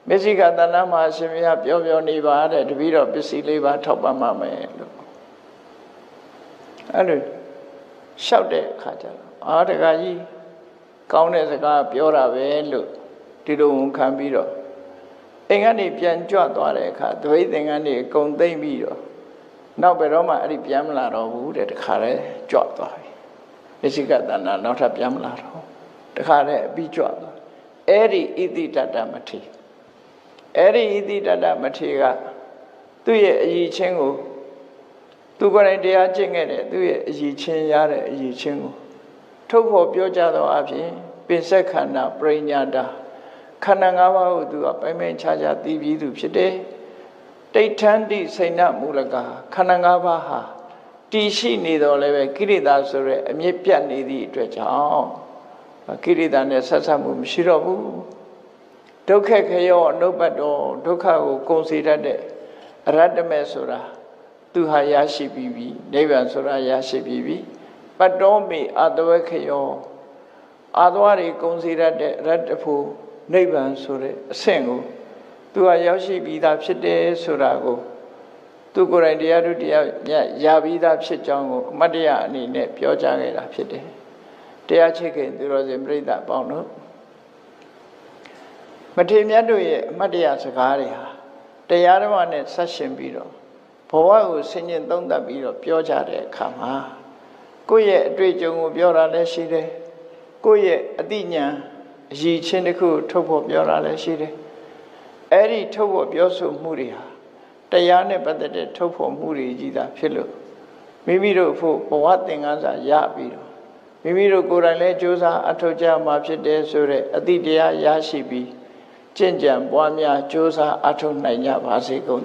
မစ္စိကတဏ္ဍမှာအရှင်ဘုရားပြောနေပါတဲ့တပည့်တော်ပစ္စည်းလေးပါထောက်ပံ့ပါမယ်လို့အဲ့လိုလျှောက်တဲ့အခါကျတော့တခါကြီးကောင်းတဲ့စကားပြောတာပဲလို့ဒီလိုဝန်ခံပြီးတော့ အိမ်ကနေပြန်ကြွသွားတဲ့အခါသပိတ်သင်္ကန်းတွေအကုန်သိမ့်ပြီးတော့နောက်ဘယ်တော့မှအဲ့ဒီပြန်မလာတော့ဘူးတဲ့တခါတည်းကြွသွားပြီနိစိကတဏ္ဍာနောက်ထပ်ပြန်မလာတော့တခါတည်းအပြီးကြွသွားအဲ့ဒီဣတိတတမထေအဲ့ဒီဣတိတတမထေကသူ့ရဲ့အရည်ချင်းကိုသူကိုယ်တိုင်တရားကျင့်ခဲ့တဲ့သူ့ရဲ့အရည်ချင်းရတဲ့အရည်ချင်းကိုထုတ်ဖော်ပြောကြသောအဖြစ်ပင်စက်ခန္ဓာပရိညာတာခန္ဓာ၅ပါးကိုသူကပိုင်ပိုင်ခြားခြားသိပြီးသူဖြစ်တယ်တိဋ္ဌန္တိစိဏမူလကခန္ဓာ၅ပါးဟာတည်ရှိနေတော်လည်းပဲကိရိတာဆိုရဲအမြင့်ပြတ်နေသည့်အတွက်ကြောင့်ကိရိတာနဲ့ဆက်ဆက်မှုမရှိတော့ဘူးဒုက္ခခယောအနုပ္ပတ်တော်ဒုက္ခကိုကုန်စေတတ်တဲ့အရတ္တမေဆိုတာသူဟာရရှိပြီးပြီနိဗ္ဗာန်ဆိုတာရရှိပြီးပြီပတ္တောမေအတဝခယောအာသဝရီကုန်စေတတ်တဲ့ရတ္တဖို့နိဗ္ဗာန်ဆိုတဲ့အဆင့်ကိုသူဟာရောက်ရှိပြီးသားဖြစ်တယ်ဆိုတာကိုသူကိုယ်တိုင်တရားတို့တရားရပြီးသားဖြစ်ကြောင်းကိုအမတ်တရားအနေနဲ့ပြောကြားခဲ့တာဖြစ်တယ်တရားချစ်ခင်သူတော်စင်ပြိဿပေါင်းတို့မထေရမြတ်တို့ရဲ့အမတ်တရားစကားတွေဟာတရားဓမ္မနဲ့ဆက်ရှင်ပြီးတော့ဘဝကိုဆင်ញင်သုံးသပ်ပြီးတော့ပြောကြတဲ့အခါမှာကိုယ့်ရဲ့အတွေ့အကြုံကိုပြောတာလည်းရှိတယ်ကိုယ့်ရဲ့အသိဉာဏ်အရည်ချင်းတစ်ခုထုတ်ဖို့ပြောတာလည်းရှိတယ်အဲ့ဒီထုတ်ဖို့ပြောဆိုမှုတွေဟာတရားနဲ့ပတ်သက်တဲ့ထုတ်ဖို့မှုတွေကြီးတာဖြစ်လို့မိမိတို့ဖို့ဘဝသင်ခန်းစာရပြီးတော့မိမိတို့ကိုယ်တိုင်လည်းကြိုးစားအထောက်ကြမှာဖြစ်တယ်ဆိုတဲ့အသိတရားရရှိပြီးကျင့်ကြံပွားများကြိုးစားအထောက်နိုင်ကြပါစေကုန်